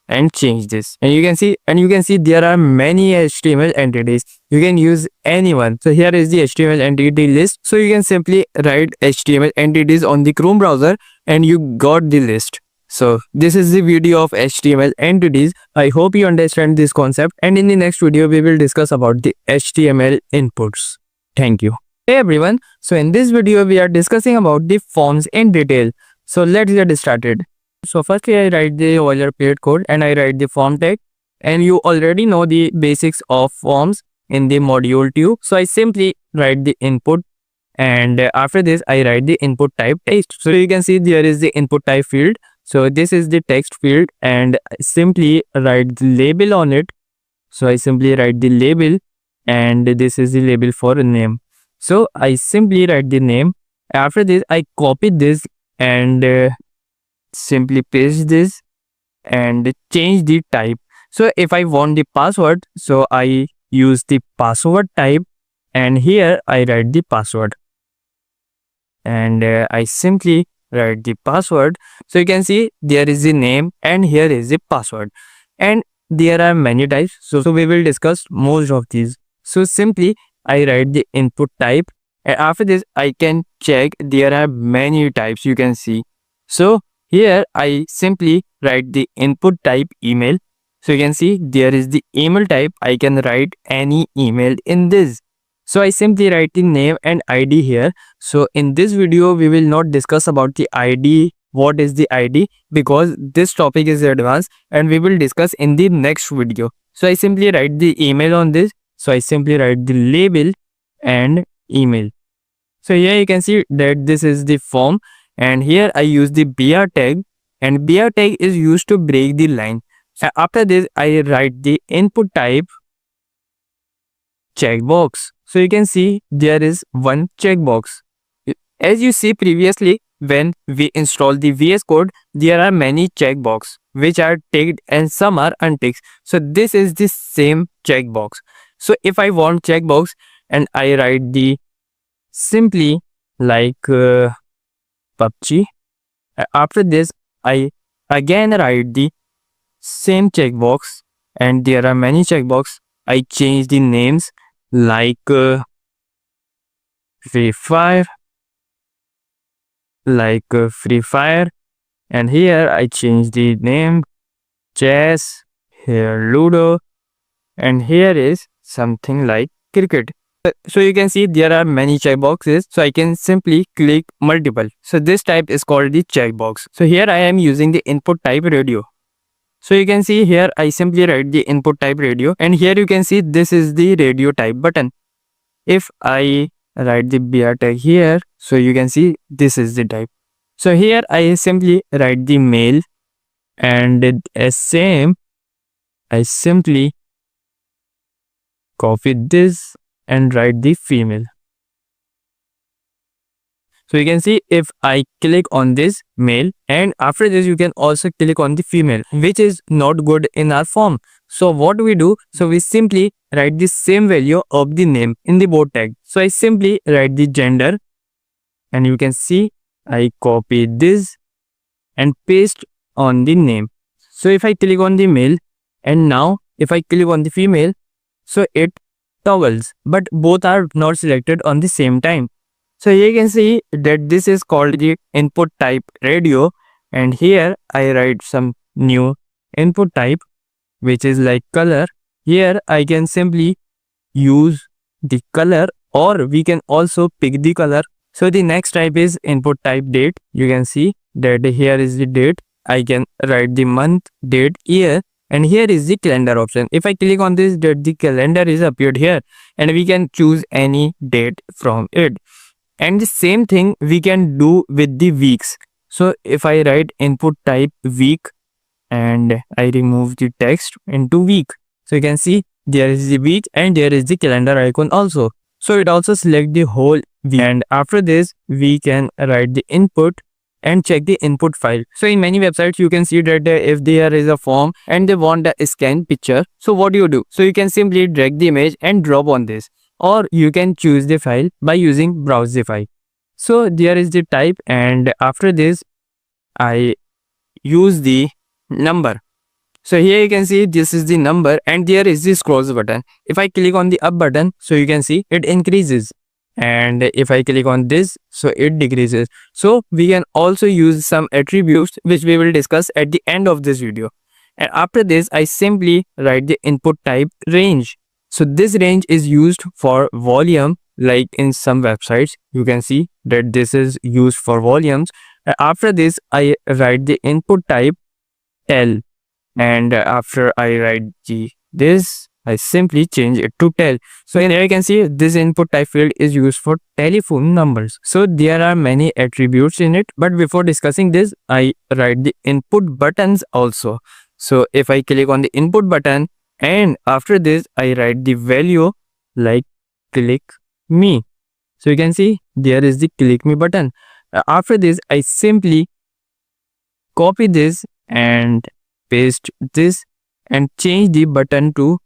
and change this, and you can see there are many HTML entities. You can use anyone. So here is the HTML entity list. So you can simply write HTML entities on the Chrome browser and you got the list. So this is the video of HTML entities. I hope you understand this concept, and in the next video we will discuss about the HTML inputs. Thank you. Hey everyone, so in this video we are discussing about the forms in detail. So let's get started. So firstly I write the boilerplate code and I write the form tag, and you already know the basics of forms in the module 2. So I simply write the input, and after this I write the input type text. So you can see there is the input type field. So this is the text field, and I simply write the label on it. So I simply write the label, and this is the label for a name. So I simply write the name. After this I copy this and simply paste this and change the type. So if I want the password, so I use the password type, and here I write the password, and I simply write the password. So you can see there is the name and here is the password, and there are many types. So we will discuss most of these. So simply I write the input type, and after this I can check there are many types, you can see. So here I simply write the input type email. So you can see there is the email type. I can write any email in this. So I simply write the name and ID here. So in this video we will not discuss about the ID, what is the ID, because this topic is advanced and we will discuss in the next video. So I simply write the email on this. So I simply write the label and email. So here you can see that this is the form, and here I use the BR tag, and BR tag is used to break the line. After this I write the input type checkbox. So you can see there is one checkbox. As you see previously, when we install the VS Code, there are many checkbox which are ticked and some are unticked. So this is the same checkbox. So if I want checkbox, and I write the simply like PUBG. After this I again write the same checkbox, and there are many checkbox. I change the names like Free Fire, Free Fire, and here I change the name chess, here Ludo, and here is something like cricket. So you can see there are many checkboxes, so I can simply click multiple. So this type is called the checkbox. So here I am using the input type radio. So you can see here I simply write the input type radio, and here you can see this is the radio type button. If I write the BR tag here, so you can see this is the type. So here I simply write the male, and as same I simply copy this and write the female. So you can see if I click on this male, and after this you can also click on the female, which is not good in our form. So what we do, so we simply write the same value of the name in the both tag. So I simply write the gender, and you can see I copy this and paste on the name. So if I click on the male, and now if I click on the female, so it toggles, but both are not selected on the same time. So here you can see that this is called the input type radio, and here I write some new input type which is like color. Here I can simply use the color, or we can also pick the color. So the next type is input type date. You can see that here is the date. I can write the month, date, year, and here is the calendar option. If I click on this, that the calendar is appeared here, and we can choose any date from it. And the same thing we can do with the weeks. So if I write input type week, and I remove the text into week, so you can see there is the week and there is the calendar icon also. So it also select the whole week, and after this we can write the input and check the input file. So in many websites you can see that if there is a form and they want a scan picture, so what do you do? So you can simply drag the image and drop on this, or you can choose the file by using browse the file. So there is the type, and after this I use the number. So here you can see this is the number, and there is the scrolls button. If I click on the up button, so you can see it increases, and if I click on this, so it decreases. So we can also use some attributes which we will discuss at the end of this video. And after this I simply write the input type range. So this range is used for volume, like in some websites you can see that this is used for volumes. After this I write the input type tel, and after I write this I simply change it to tel. So in here you can see this input type field is used for telephone numbers. So there are many attributes in it, but before discussing this I write the input buttons also. So if I click on the input button, and after this I write the value like click me. So you can see there is the click me button. After this I simply copy this and paste this and change the button to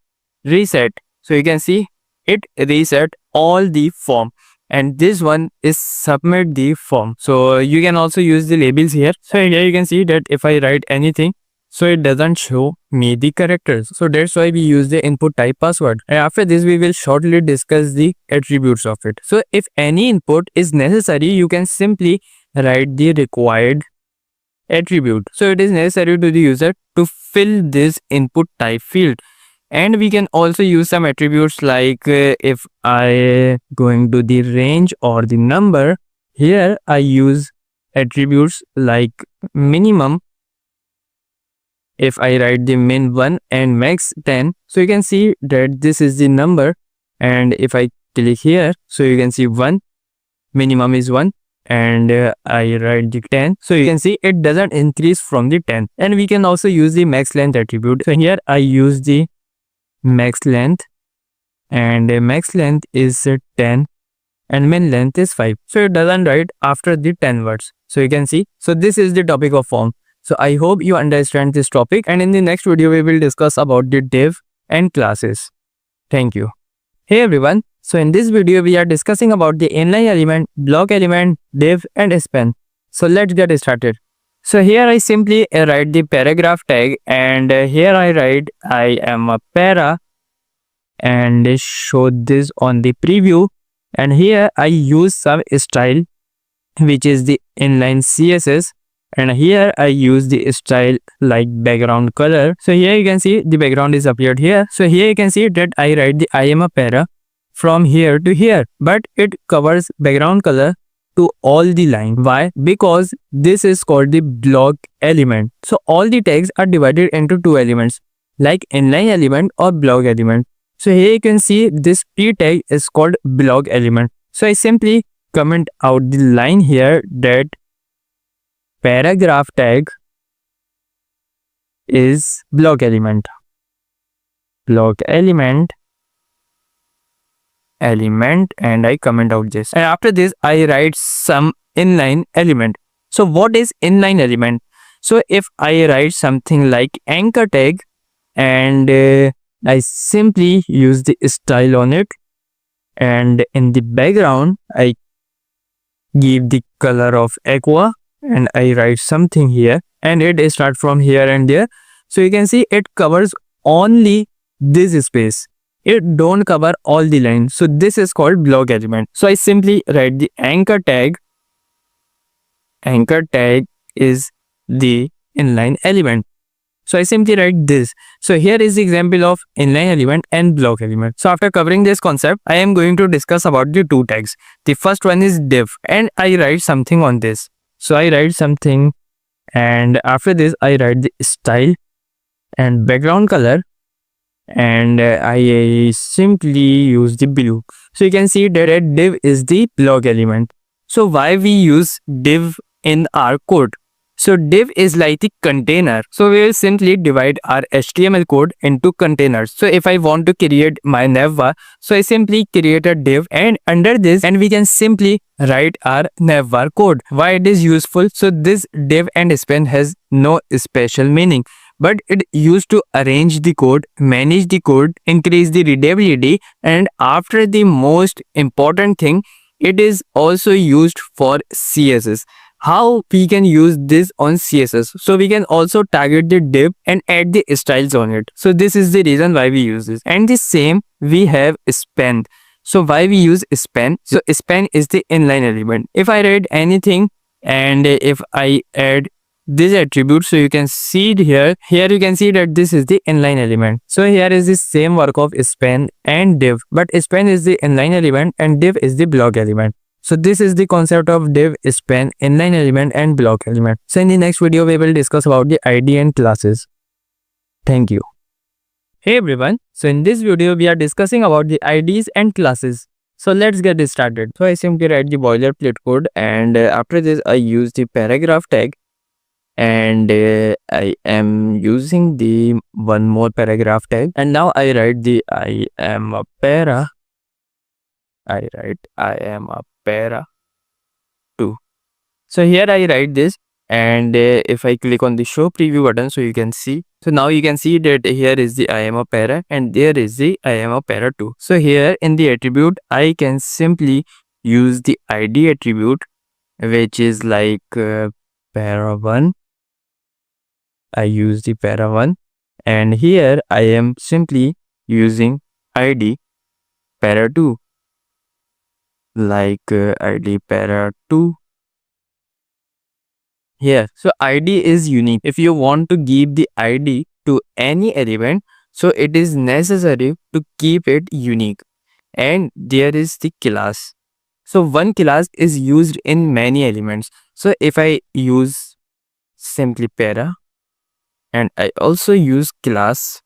reset. So you can see it reset all the form, and this one is submit the form. So you can also use the labels here. So here you can see that if I write anything, so it doesn't show me the characters. So that's why we use the input type password. And after this we will shortly discuss the attributes of it. So if any input is necessary, you can simply write the required attribute. So it is necessary to the user to fill this input type field. And we can also use some attributes like if I going to the range or the number, here I use attributes like minimum. If I write the min 1 and max 10, so you can see that this is the number, and if I click here, so you can see 1, minimum is 1, and I write the 10, so you can see it doesn't increase from the 10. And we can also use the max length attribute. So here I use the max length, and max length is 10 and min length is 5, so it doesn't write after the 10 words. So you can see, so this is the topic of form. So I hope you understand this topic, and in the next video we will discuss about the div and classes. Thank you. Hey everyone, so in this video we are discussing about the inline element, block element, div and span. So let's get started. So here I simply write the paragraph tag, and here I write I am a para and show this on the preview, and here I use some style which is the inline CSS, and here I use the style like background color. So here you can see the background is appeared here. So here you can see that I write the I am a para from here to here, but it covers background color to all the line. Why? Because this is called the block element. So all the tags are divided into two elements like inline element or block element. So here you can see this p tag is called block element. So I simply comment out the line here that paragraph tag is block element. Block element, and I comment out this. And after this I write some inline element. So what is inline element? So if I write something like anchor tag, and I simply use the style on it, and in the background I give the color of aqua, and I write something here, and it start from here and there. So you can see it covers only this space, it don't cover all the lines. So this is called block element. So I simply write the anchor tag. Anchor tag is the inline element. So I simply write this. So here is the example of inline element and block element. So after covering this concept, I am going to discuss about the two tags. The first one is div, and I write something on this. So I write something, and after this I write the style and background color, and I simply use the blue. So you can see that div is the block element. So why we use div in our code? So div is like the container. So we will simply divide our HTML code into containers. So if I want to create my navbar, so I simply create a div, and under this, and we can simply write our navbar code. Why it is useful? So this div and span has no special meaning, but it used to arrange the code, manage the code, increase the readability, and after the most important thing, it is also used for CSS. How we can use this on CSS? So we can also target the div and add the styles on it. So this is the reason why we use this. And the same we have span. So why we use span? So span is the inline element. If I write anything and if I add this attribute, so you can see it here you can see that this is the inline element. So here is the same work of span and div, but span is the inline element and div is the block element. So this is the concept of div, span, inline element and block element. So in the next video we will discuss about the ID and classes. Thank you. Hey everyone, so in this video we are discussing about the IDs and classes. So let's get this started. So I simply write the boilerplate code, and after this I use the paragraph tag, and I am using the one more paragraph tag, and now I write the I am a para 2. So here I write this, and if I click on the show preview button, so you can see. So now you can see that here is the I am a para and there is the I am a para 2. So here in the attribute I can simply use the ID attribute, which is like para 1. I use the para 1, and here I am simply using ID para 2, like ID para 2 here. So ID is unique. If you want to give the ID to any element, so it is necessary to keep it unique. And there is the class. So one class is used in many elements. So if I use simply para and I also use class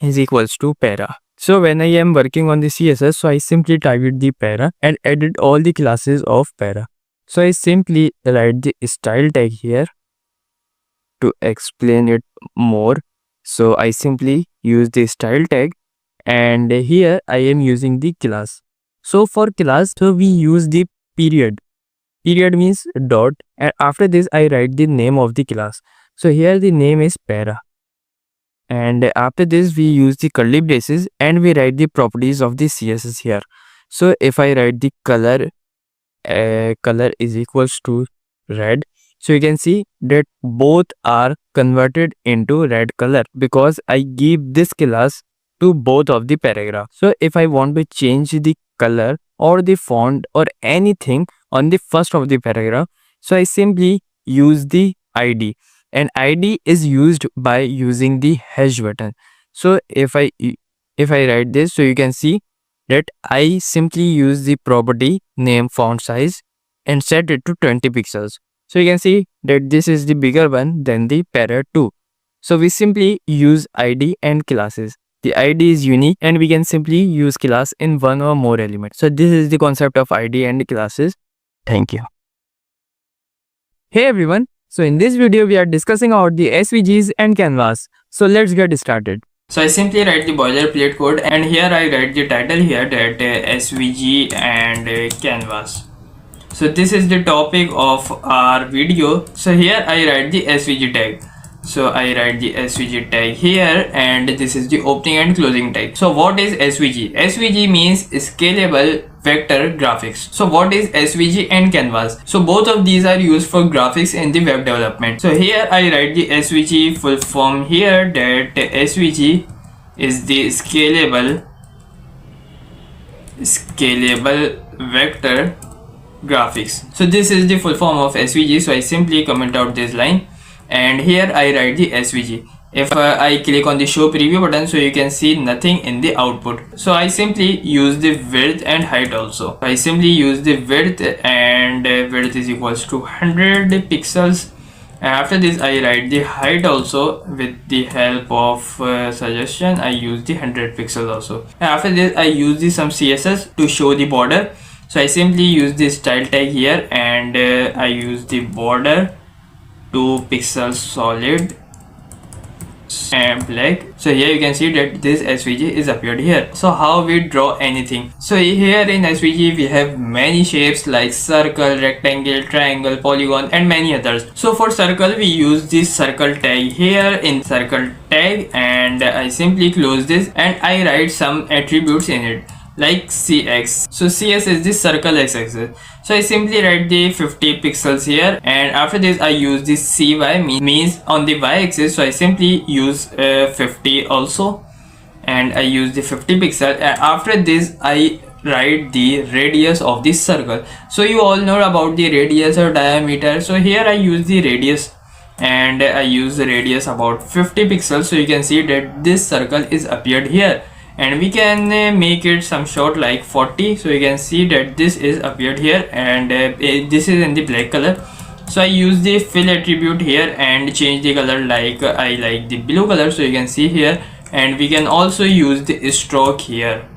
is equals to para. So when I am working on the CSS, so I simply target the para and edit all the classes of para. So I simply write the style tag here to explain it more. So I simply use the style tag, and here I am using the class. So for class, so we use the period. Period means dot, and after this I write the name of the class. So here the name is para. And after this we use the curly braces and we write the properties of the CSS here. So if I write the color is equals to red, so you can see that both are converted into red color because I give this class to both of the paragraph. So if I want to change the color or the font or anything on the first of the paragraph, so I simply use the ID, and ID is used by using the hash button. So if I write this, so you can see that I simply use the property name font size and set it to 20 pixels. So you can see that this is the bigger one than the para 2. So we simply use ID and classes. The ID is unique and we can simply use class in one or more elements. So this is the concept of ID and classes. Thank you. Hey everyone. So in this video we are discussing about the SVGs and canvas. So let's get started. So I simply write the boilerplate code, and here I write the title here that SVG and canvas. So this is the topic of our video. So here I write the SVG tag. So I write the SVG tag here, and this is the opening and closing tag. So what is SVG? SVG means scalable vector graphics. So what is SVG and canvas? So both of these are used for graphics in the web development. So here I write the SVG full form here, that SVG is the scalable vector graphics. So this is the full form of SVG. So I simply comment out this line, and here I write the SVG. If I click on the show preview button, so you can see nothing in the output. So I simply use the width and height also. I simply use the width, and width is equals to 100 pixels. And after this I write the height also. With the help of suggestion, I use the 100 pixels also. And after this I use the some CSS to show the border. So I simply use the style tag here, and I use the border 2 pixels solid and black. So here you can see that this SVG is appeared here. So how we draw anything? So here in SVG we have many shapes like circle, rectangle, triangle, polygon and many others. So for circle we use this circle tag here in circle tag, and I simply close this and I write some attributes in it. like CX. So CS is the circle x-axis. So I simply write the 50 pixels here, and after this I use the CY, means on the y-axis. So I simply use 50 also, and I use the 50 pixel, and after this I write the radius of this circle. So you all know about the radius or diameter. So here I use the radius, and I use the radius about 50 pixels. So you can see that this circle is appeared here, and we can make it some short like 40. So you can see that this is appeared here, and this is in the black color. So I use the fill attribute here and change the color, like I like the blue color. So you can see here, and we can also use the stroke here,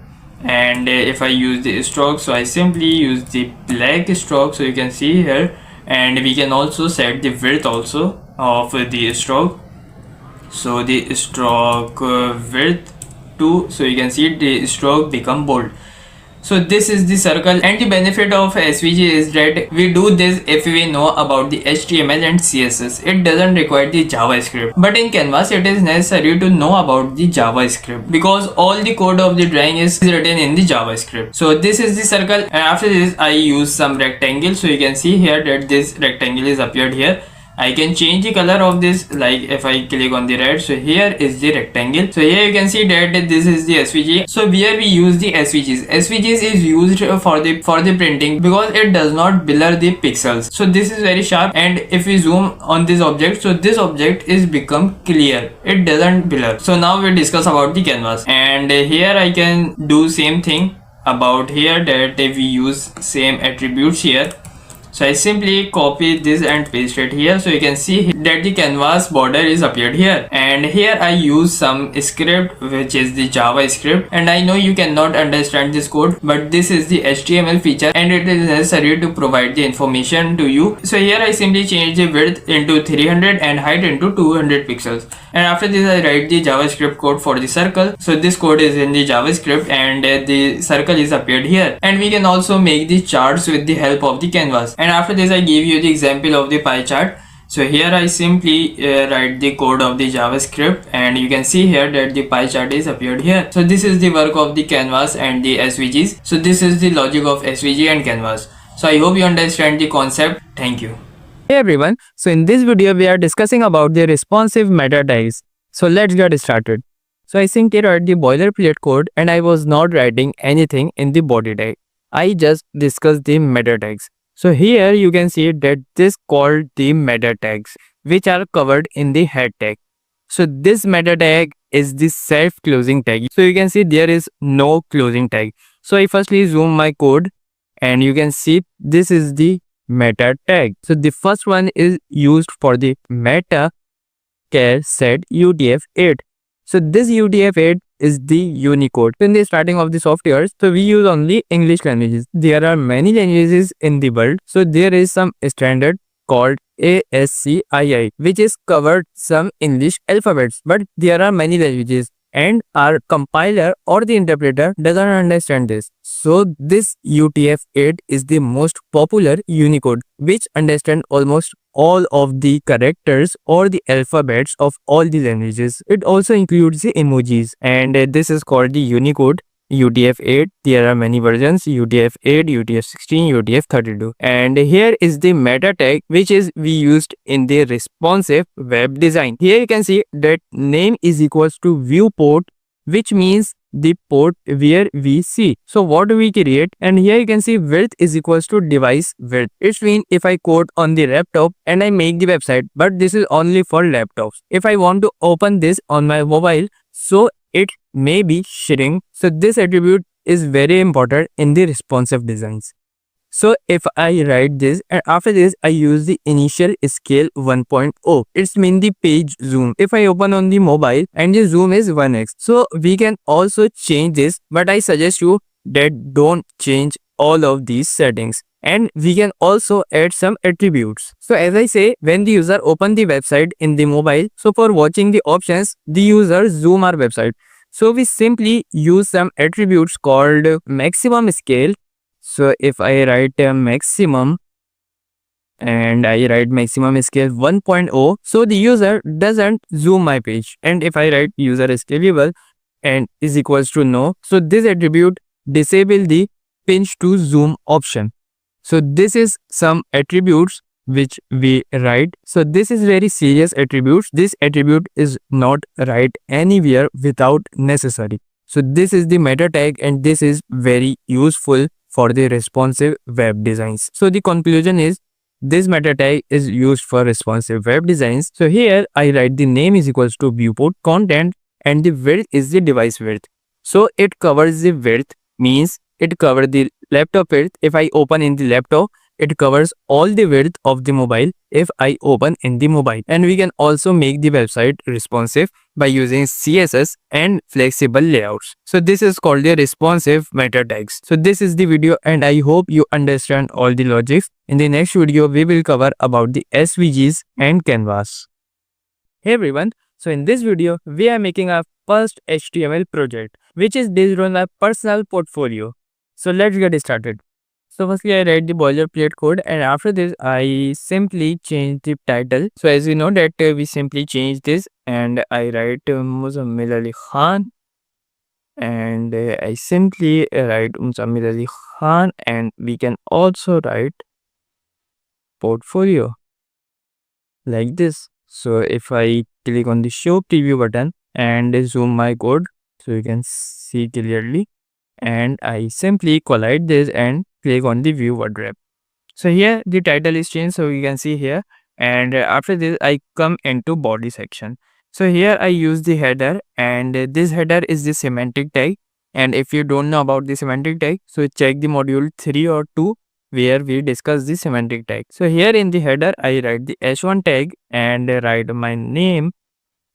and if I use the stroke, so I simply use the black stroke. So you can see here, and we can also set the width also of the stroke. So the stroke width 2, so you can see the stroke become bold. So this is the circle, and the benefit of SVG is that we do this if we know about the HTML and CSS. It doesn't require the JavaScript, but in Canvas it is necessary to know about the JavaScript, because all the code of the drawing is written in the JavaScript. So this is the circle, and after this I use some rectangle. So you can see here that this rectangle is appeared here. I can change the color of this, like if I click on the red. So here is the rectangle. So here you can see that this is the SVG. So where we use the SVGs. SVGs is used for the printing, because it does not blur the pixels. So this is very sharp, and if we zoom on this object, so this object is become clear. It doesn't blur. So now we discuss about the canvas, and here I can do same thing about here, that we use same attributes here. So I simply copy this and paste it here. So you can see that the canvas border is appeared here, and here I use some script, which is the JavaScript, and I know you cannot understand this code, but this is the HTML feature, and it is necessary to provide the information to you. So here I simply change the width into 300 and height into 200 pixels, and after this I write the JavaScript code for the circle. So this code is in the JavaScript, and the circle is appeared here, and we can also make the charts with the help of the canvas. And after this I give you the example of the pie chart. So here I simply write the code of the JavaScript, and you can see here that the pie chart is appeared here. So this is the work of the canvas and the SVGs. So this is the logic of SVG and canvas. So I hope you understand the concept. Thank you. Hey everyone, so in this video we are discussing about the responsive meta tags. So let's get started. So I simply write the boilerplate code, and I was not writing anything in the body tag. I just discussed the meta tags. So here you can see that this called the meta tags, which are covered in the head tag. So this meta tag is the self closing tag. So you can see there is no closing tag. So I firstly zoom my code, and you can see this is the meta tag. So the first one is used for the meta care set UTF-8. So this UTF-8 is the Unicode. In the starting of the software, so we use only English languages. There are many languages in the world. So there is some standard called ASCII, which is covered some English alphabets, but there are many languages, and our compiler or the interpreter doesn't understand this. So this UTF-8 is the most popular Unicode, which understands almost all of the characters or the alphabets of all the languages. It also includes the emojis, and this is called the Unicode UTF-8. There are many versions: UTF-8, UTF-16, UTF-32. And here is the meta tag, which is we used in the responsive web design. Here you can see that name is equals to viewport, which means the port where we see. So what do we create? And here you can see width is equals to device width. It means if I code on the laptop and I make the website, but this is only for laptops. If I want to open this on my mobile, so it may be shrink. So this attribute is very important in the responsive designs. So if I write this, and after this I use the initial scale 1.0. It's mean the page zoom. If I open on the mobile and the zoom is 1x. So we can also change this, but I suggest you that don't change all of these settings. And we can also add some attributes. So as I say, when the user open the website in the mobile, so for watching the options, the user zoom our website. So we simply use some attributes called maximum scale. So if I write a maximum and I write maximum scale 1.0, so the user doesn't zoom my page. And if I write user scalable and is equals to no, so this attribute disable the pinch to zoom option. So this is some attributes which we write. So this is very serious attributes. This attribute is not write anywhere without necessary. So this is the meta tag and this is very useful for the responsive web designs. So the conclusion is this meta tag is used for responsive web designs. So here I write the name is equals to viewport content and the width is the device width. So it covers the width, means it covers the laptop width. If I open in the laptop, it covers all the width of the mobile if I open in the mobile. And we can also make the website responsive by using CSS and flexible layouts. So this is called the responsive meta tags. So this is the video and I hope you understand all the logics. In the next video, we will cover about the SVGs and canvas. Hey everyone, so in this video, we are making our first HTML project, which is based on my personal portfolio. So let's get started. So firstly, I write the boilerplate code and after this, I simply change the title. So as you know that we simply change this and I write Muzammil Ali Khan and I simply write Muzammil Ali Khan and we can also write portfolio like this. So if I click on the show preview button and zoom my code, so you can see clearly and I simply collide this and click on the view word wrap. So here the title is changed, so you can see here, and after this I come into body section. So here I use the header and this header is the semantic tag, and if you don't know about the semantic tag, so check the module 3 or 2 where we discuss the semantic tag. So here in the header I write the h1 tag and write my name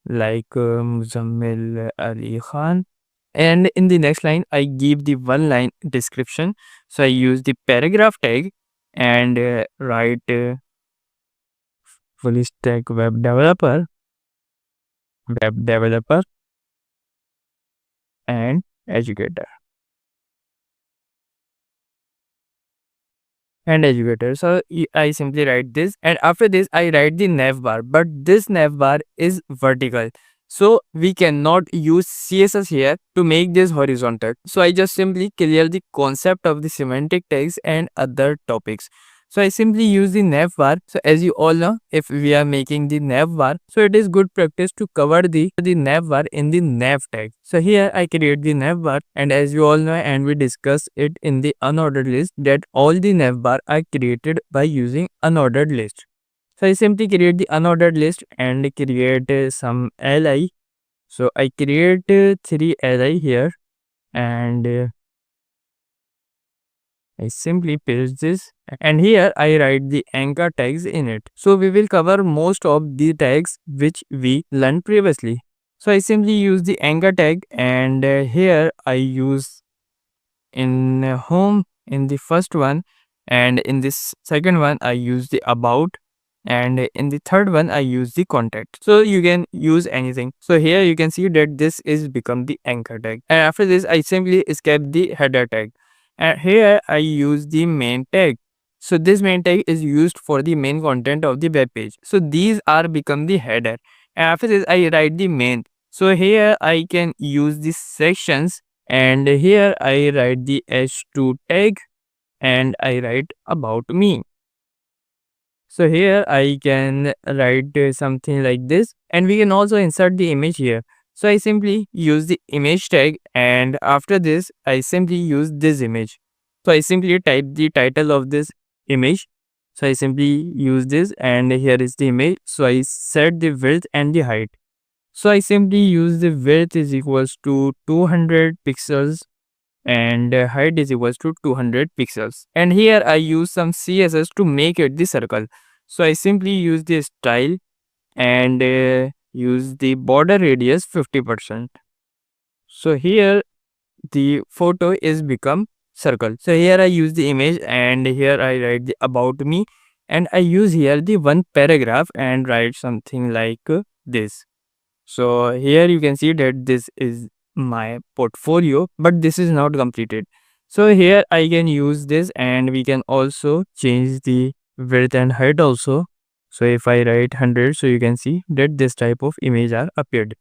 like Muzammil Ali Khan. And in the next line, I give the one line description. So I use the paragraph tag and write full stack web developer, and educator. So I simply write this and after this I write the nav bar, but this nav bar is vertical. So we cannot use CSS here to make this horizontal. So I just simply clear the concept of the semantic tags and other topics. So I simply use the nav bar. So as you all know, if we are making the nav bar, so it is good practice to cover the nav bar in the nav tag. So here I create the nav bar and as you all know and we discussed it in the unordered list that all the nav bar are created by using unordered list. So I simply create the unordered list and create some li. So I create 3 li here and I simply paste this and here I write the anchor tags in it. So we will cover most of the tags which we learned previously. So I simply use the anchor tag and here I use in home in the first one and in this second one I use the about and in the third one I use the contact. So you can use anything. So here you can see that this is become the anchor tag and after this I simply escape the header tag. And here I use the main tag. So this main tag is used for the main content of the web page. So these are become the header. And after this I write the main. So here I can use the sections and here I write the h2 tag and I write about me. So here I can write something like this and we can also insert the image here. So I simply use the image tag and after this I simply use this image. So I simply type the title of this image. So I simply use this and here is the image. So I set the width and the height. So I simply use the width is equals to 200 pixels and height is equals to 200 pixels. And here I use some CSS to make it the circle. So I simply use the style and use the border radius 50%. So here the photo is become circle. So here I use the image and here I write the about me and I use here the one paragraph and write something like this. So here you can see that this is my portfolio, but this is not completed. So here I can use this and we can also change the width and height also. So if I write 100, so you can see that this type of image are appeared.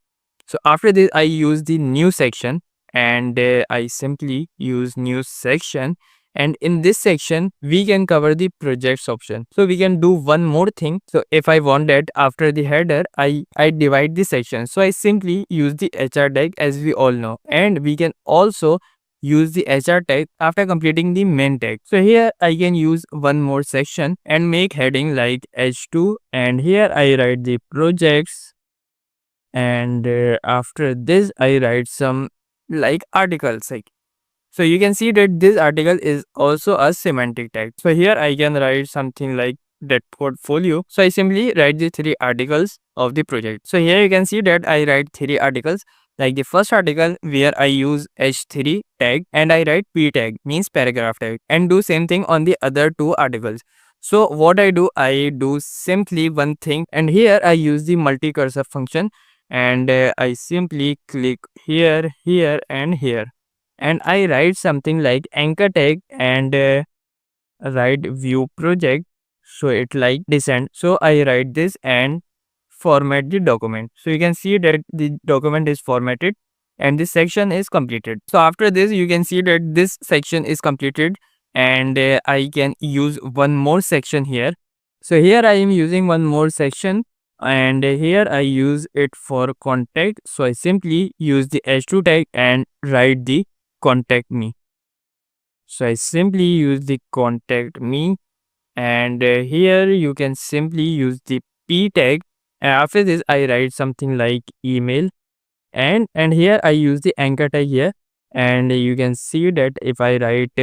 So after this I use the new section and I simply use new section, and in this section we can cover the projects option. So we can do one more thing. So if I want that after the header I divide the section, so I simply use the HR tag as we all know, and we can also use the HR tag after completing the main tag. So here I can use one more section and make heading like H2, and here I write the projects, and after this I write some like articles like. So you can see that this article is also a semantic tag. So here I can write something like that portfolio. So I simply write the 3 articles of the project. So here you can see that I write 3 articles. Like the first article where I use H3 tag and I write P tag, means paragraph tag, and do same thing on the other 2 articles. So what I do simply one thing, and here I use the multi cursor function, and I simply click here, here and here, and I write something like anchor tag and write view project, so it like descent. So I write this and format the document. So you can see that the document is formatted and this section is completed. So after this you can see that this section is completed, and I can use one more section here. So here I am using one more section, and here I use it for contact. So I simply use the h2 tag and write the contact me. So I simply use the contact me, and here you can simply use the p tag, and after this I write something like email, and here I use the anchor tag here, and you can see that if I write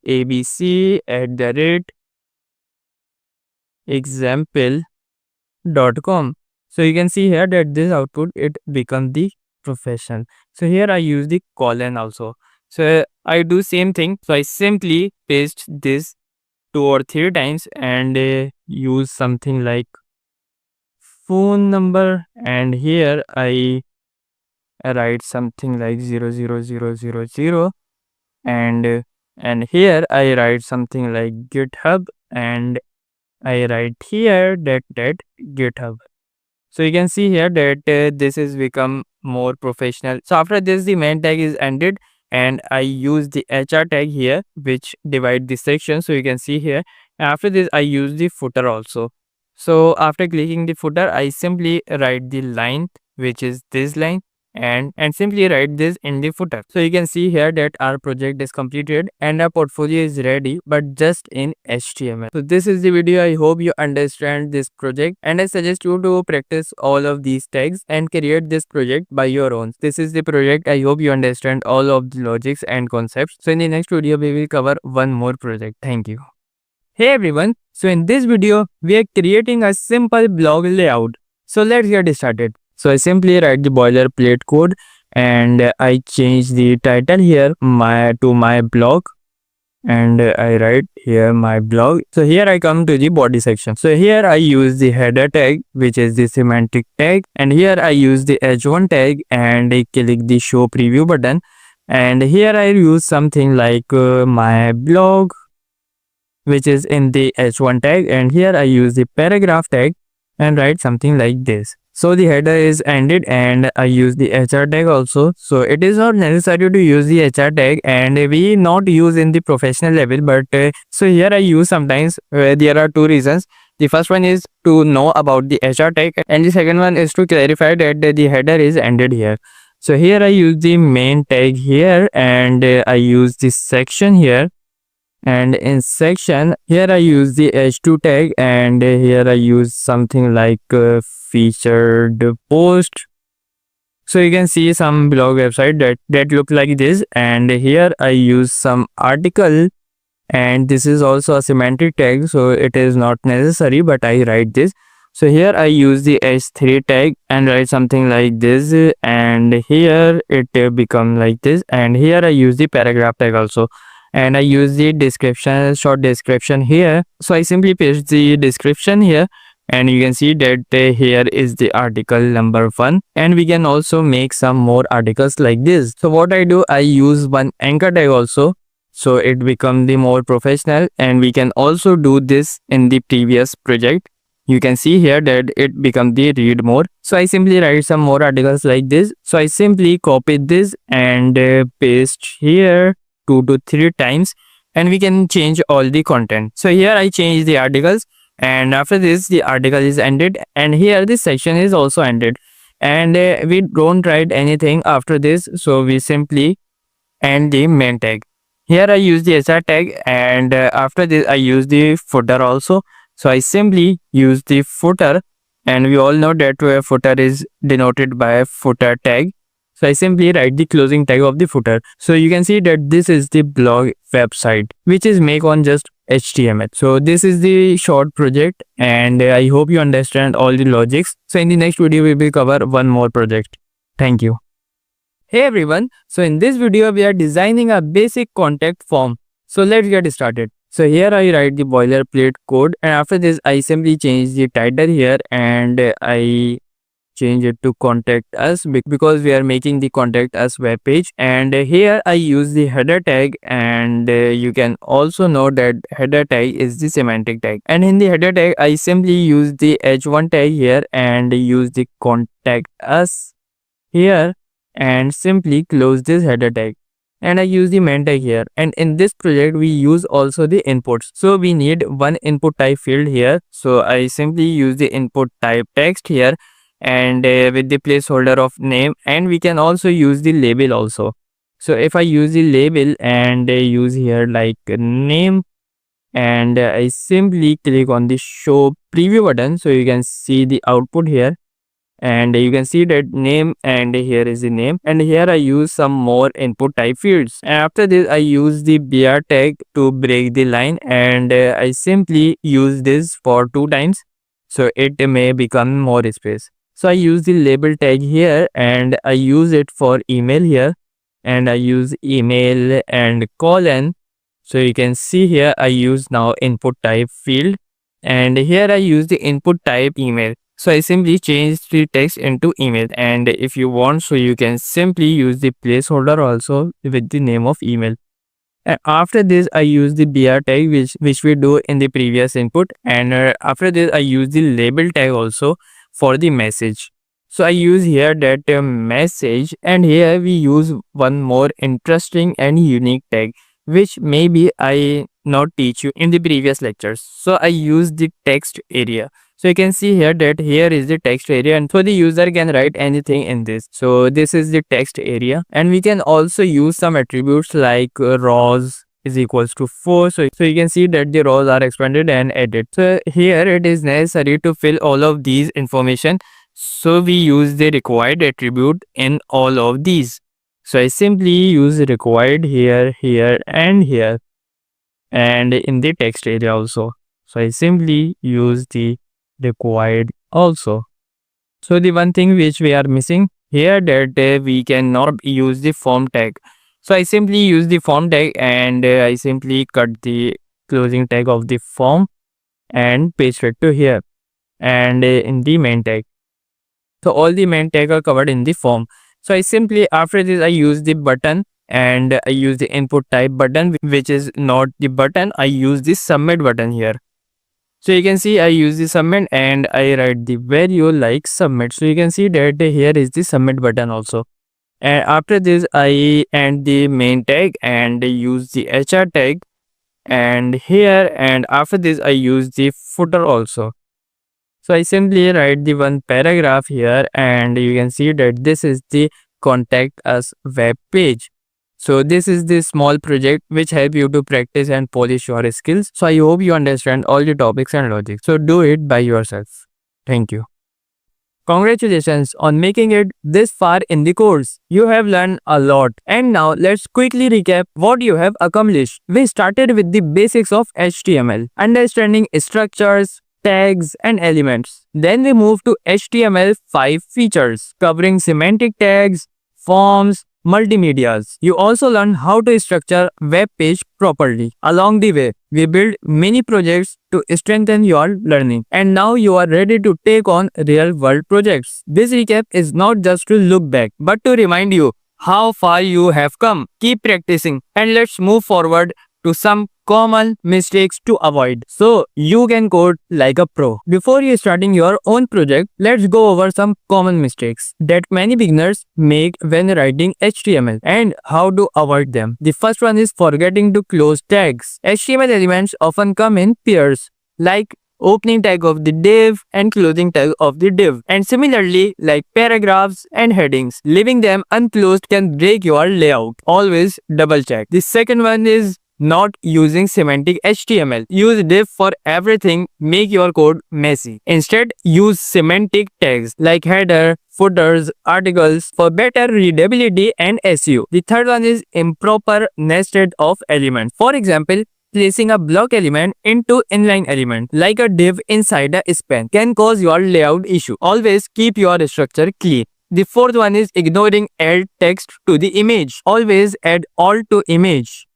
abc@example.com, so you can see here that this output it becomes the professional. So here I use the colon also. So I do same thing. So I simply paste this 2 or 3 times and use something like phone number, and here I write something like 00000, and here I write something like GitHub, and I write here that GitHub. So you can see here that this is become more professional. So after this the main tag is ended, and I use the HR tag here which divide the section. So you can see here after this I use the footer also. So after clicking the footer I simply write the line which is this line, and simply write this in the footer. So you can see here that our project is completed and our portfolio is ready, but just in HTML. So this is the video. I hope you understand this project, and I suggest you to practice all of these tags and create this project by your own. This is the project. I hope you understand all of the logics and concepts. So in the next video we will cover one more project. Thank you. Hey everyone, so in this video we are creating a simple blog layout. So let's get started. So I simply write the boilerplate code, and I change the title here to my blog, and I write here my blog. So here I come to the body section. So here I use the header tag which is the semantic tag, and here I use the h1 tag and I click the show preview button, and here I use something like my blog which is in the h1 tag, and here I use the paragraph tag and write something like this. So the header is ended, and I use the HR tag also. So it is not necessary to use the HR tag, and we not use in the professional level, but so here I use sometimes. There are 2 reasons. The first one is to know about the HR tag, and the second one is to clarify that the header is ended here. So here I use the main tag here, and I use this section here, and in section here I use the h2 tag, and here I use something like featured post. So you can see some blog website that look like this, and here I use some article, and this is also a semantic tag, so it is not necessary, but I write this. So here I use the h3 tag and write something like this, and here it become like this, and here I use the paragraph tag also, and I use the description, short description here. So I simply paste the description here, and you can see that here is the article number 1, and we can also make some more articles like this. So what I do, I use one anchor tag also, so it become the more professional, and we can also do this in the previous project you can see here that it becomes the read more. So I simply write some more articles like this. So I simply copy this and paste here 2 to 3 times, and we can change all the content. So here I change the articles, and after this the article is ended, and here this section is also ended, and we don't write anything after this. So we simply end the main tag. Here I use the SR tag, and after this I use the footer also. So I simply use the footer, and we all know that footer is denoted by a footer tag. So I simply write the closing tag of the footer. So you can see that this is the blog website which is make on just HTML. So this is the short project, and I hope you understand all the logics. So in the next video we will cover one more project. Thank you. Hey everyone, so in this video we are designing a basic contact form. So let's get started. So here I write the boilerplate code, and after this I simply change the title here, and I change it to contact us because we are making the contact us web page. And here I use the header tag, and you can also know that header tag is the semantic tag, and in the header tag I simply use the h1 tag here and use the contact us here and simply close this header tag, and I use the main tag here. And in this project we use also the inputs, so we need one input type field here. So I simply use the input type text here, and with the placeholder of name, and we can also use the label also. So if I use the label and use here like name, and I simply click on the show preview button, so you can see the output here, and you can see that name, and here is the name, and here I use some more input type fields. And after this I use the br tag to break the line, and I simply use this for 2 times so it may become more space. So I use the label tag here, and I use it for email here, and I use email and colon. So you can see here I use now input type field, and here I use the input type email. So I simply change the text into email, and if you want, so you can simply use the placeholder also with the name of email. And after this I use the br tag which we do in the previous input, and after this I use the label tag also for the message. So I use here that message, and here we use one more interesting and unique tag which maybe I not teach you in the previous lectures. So I use the text area. So you can see here that here is the text area, and so the user can write anything in this. So this is the text area, and we can also use some attributes like rows is equals to 4. So you can see that the rows are expanded and added. So here it is necessary to fill all of these information. So we use the required attribute in all of these. So I simply use required here, here, and here, and in the text area also. So I simply use the required also. So the one thing which we are missing here, that we cannot use the form tag. So I simply use the form tag, and I simply cut the closing tag of the form and paste it to here, and in the main tag. So all the main tag are covered in the form. So I simply, after this I use the button, and I use the input type button which is not the button. I use the submit button here. So you can see I use the submit, and I write the value like submit. So you can see that here is the submit button also. And after this I end the main tag and use the hr tag, and here, and after this I use the footer also. So I simply write the one paragraph here, and you can see that this is the contact us web page. So this is the small project which help you to practice and polish your skills. So I hope you understand all the topics and logic. So do it by yourself. Thank you. Congratulations on making it this far in the course. You have learned a lot. And now let's quickly recap what you have accomplished. We started with the basics of HTML, understanding structures, tags, and elements. Then we moved to HTML5 features, covering semantic tags, forms, multimedias. You also learn how to structure web page properly. Along the way, we build many projects to strengthen your learning. And now you are ready to take on real world projects. This recap is not just to look back, but to remind you how far you have come. Keep practicing, and let's move forward to some common mistakes to avoid so you can code like a pro. Before you starting your own project, let's go over some common mistakes that many beginners make when writing HTML and how to avoid them. The first one is forgetting to close tags. HTML elements often come in pairs, like opening tag of the div and closing tag of the div, and similarly like paragraphs and headings. Leaving them unclosed can break your layout. Always double check. The second one is not using semantic HTML. Use div for everything, make your code messy. Instead, use semantic tags like header, footers, articles for better readability and SEO. The third one is improper nested of elements. For example, placing a block element into inline element like a div inside a span can cause your layout issue. Always keep your structure clean. The fourth one is ignoring add text to the image. Always add all to image.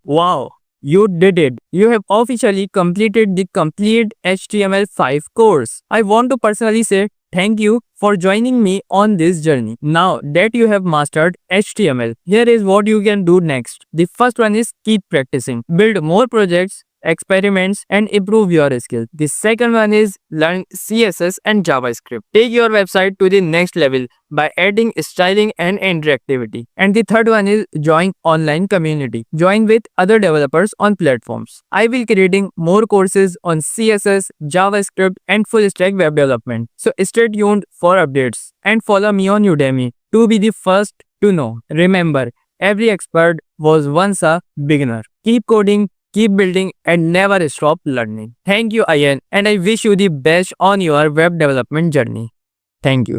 Wow, you did it. You have officially completed the complete HTML5 course. I want to personally say thank you for joining me on this journey. Now that you have mastered HTML, here is what you can do next. The first one is keep practicing. Build more projects, experiments, and improve your skills. The second one is learn CSS and JavaScript. Take your website to the next level by adding styling and interactivity. And the third one is join online community. Join with other developers on platforms. I will creating more courses on CSS, JavaScript, and full stack web development. So stay tuned for updates and follow me on Udemy to be the first to know. Remember, every expert was once a beginner. Keep coding, keep building, and never stop learning. Thank you, Ayan, and I wish you the best on your web development journey. Thank you.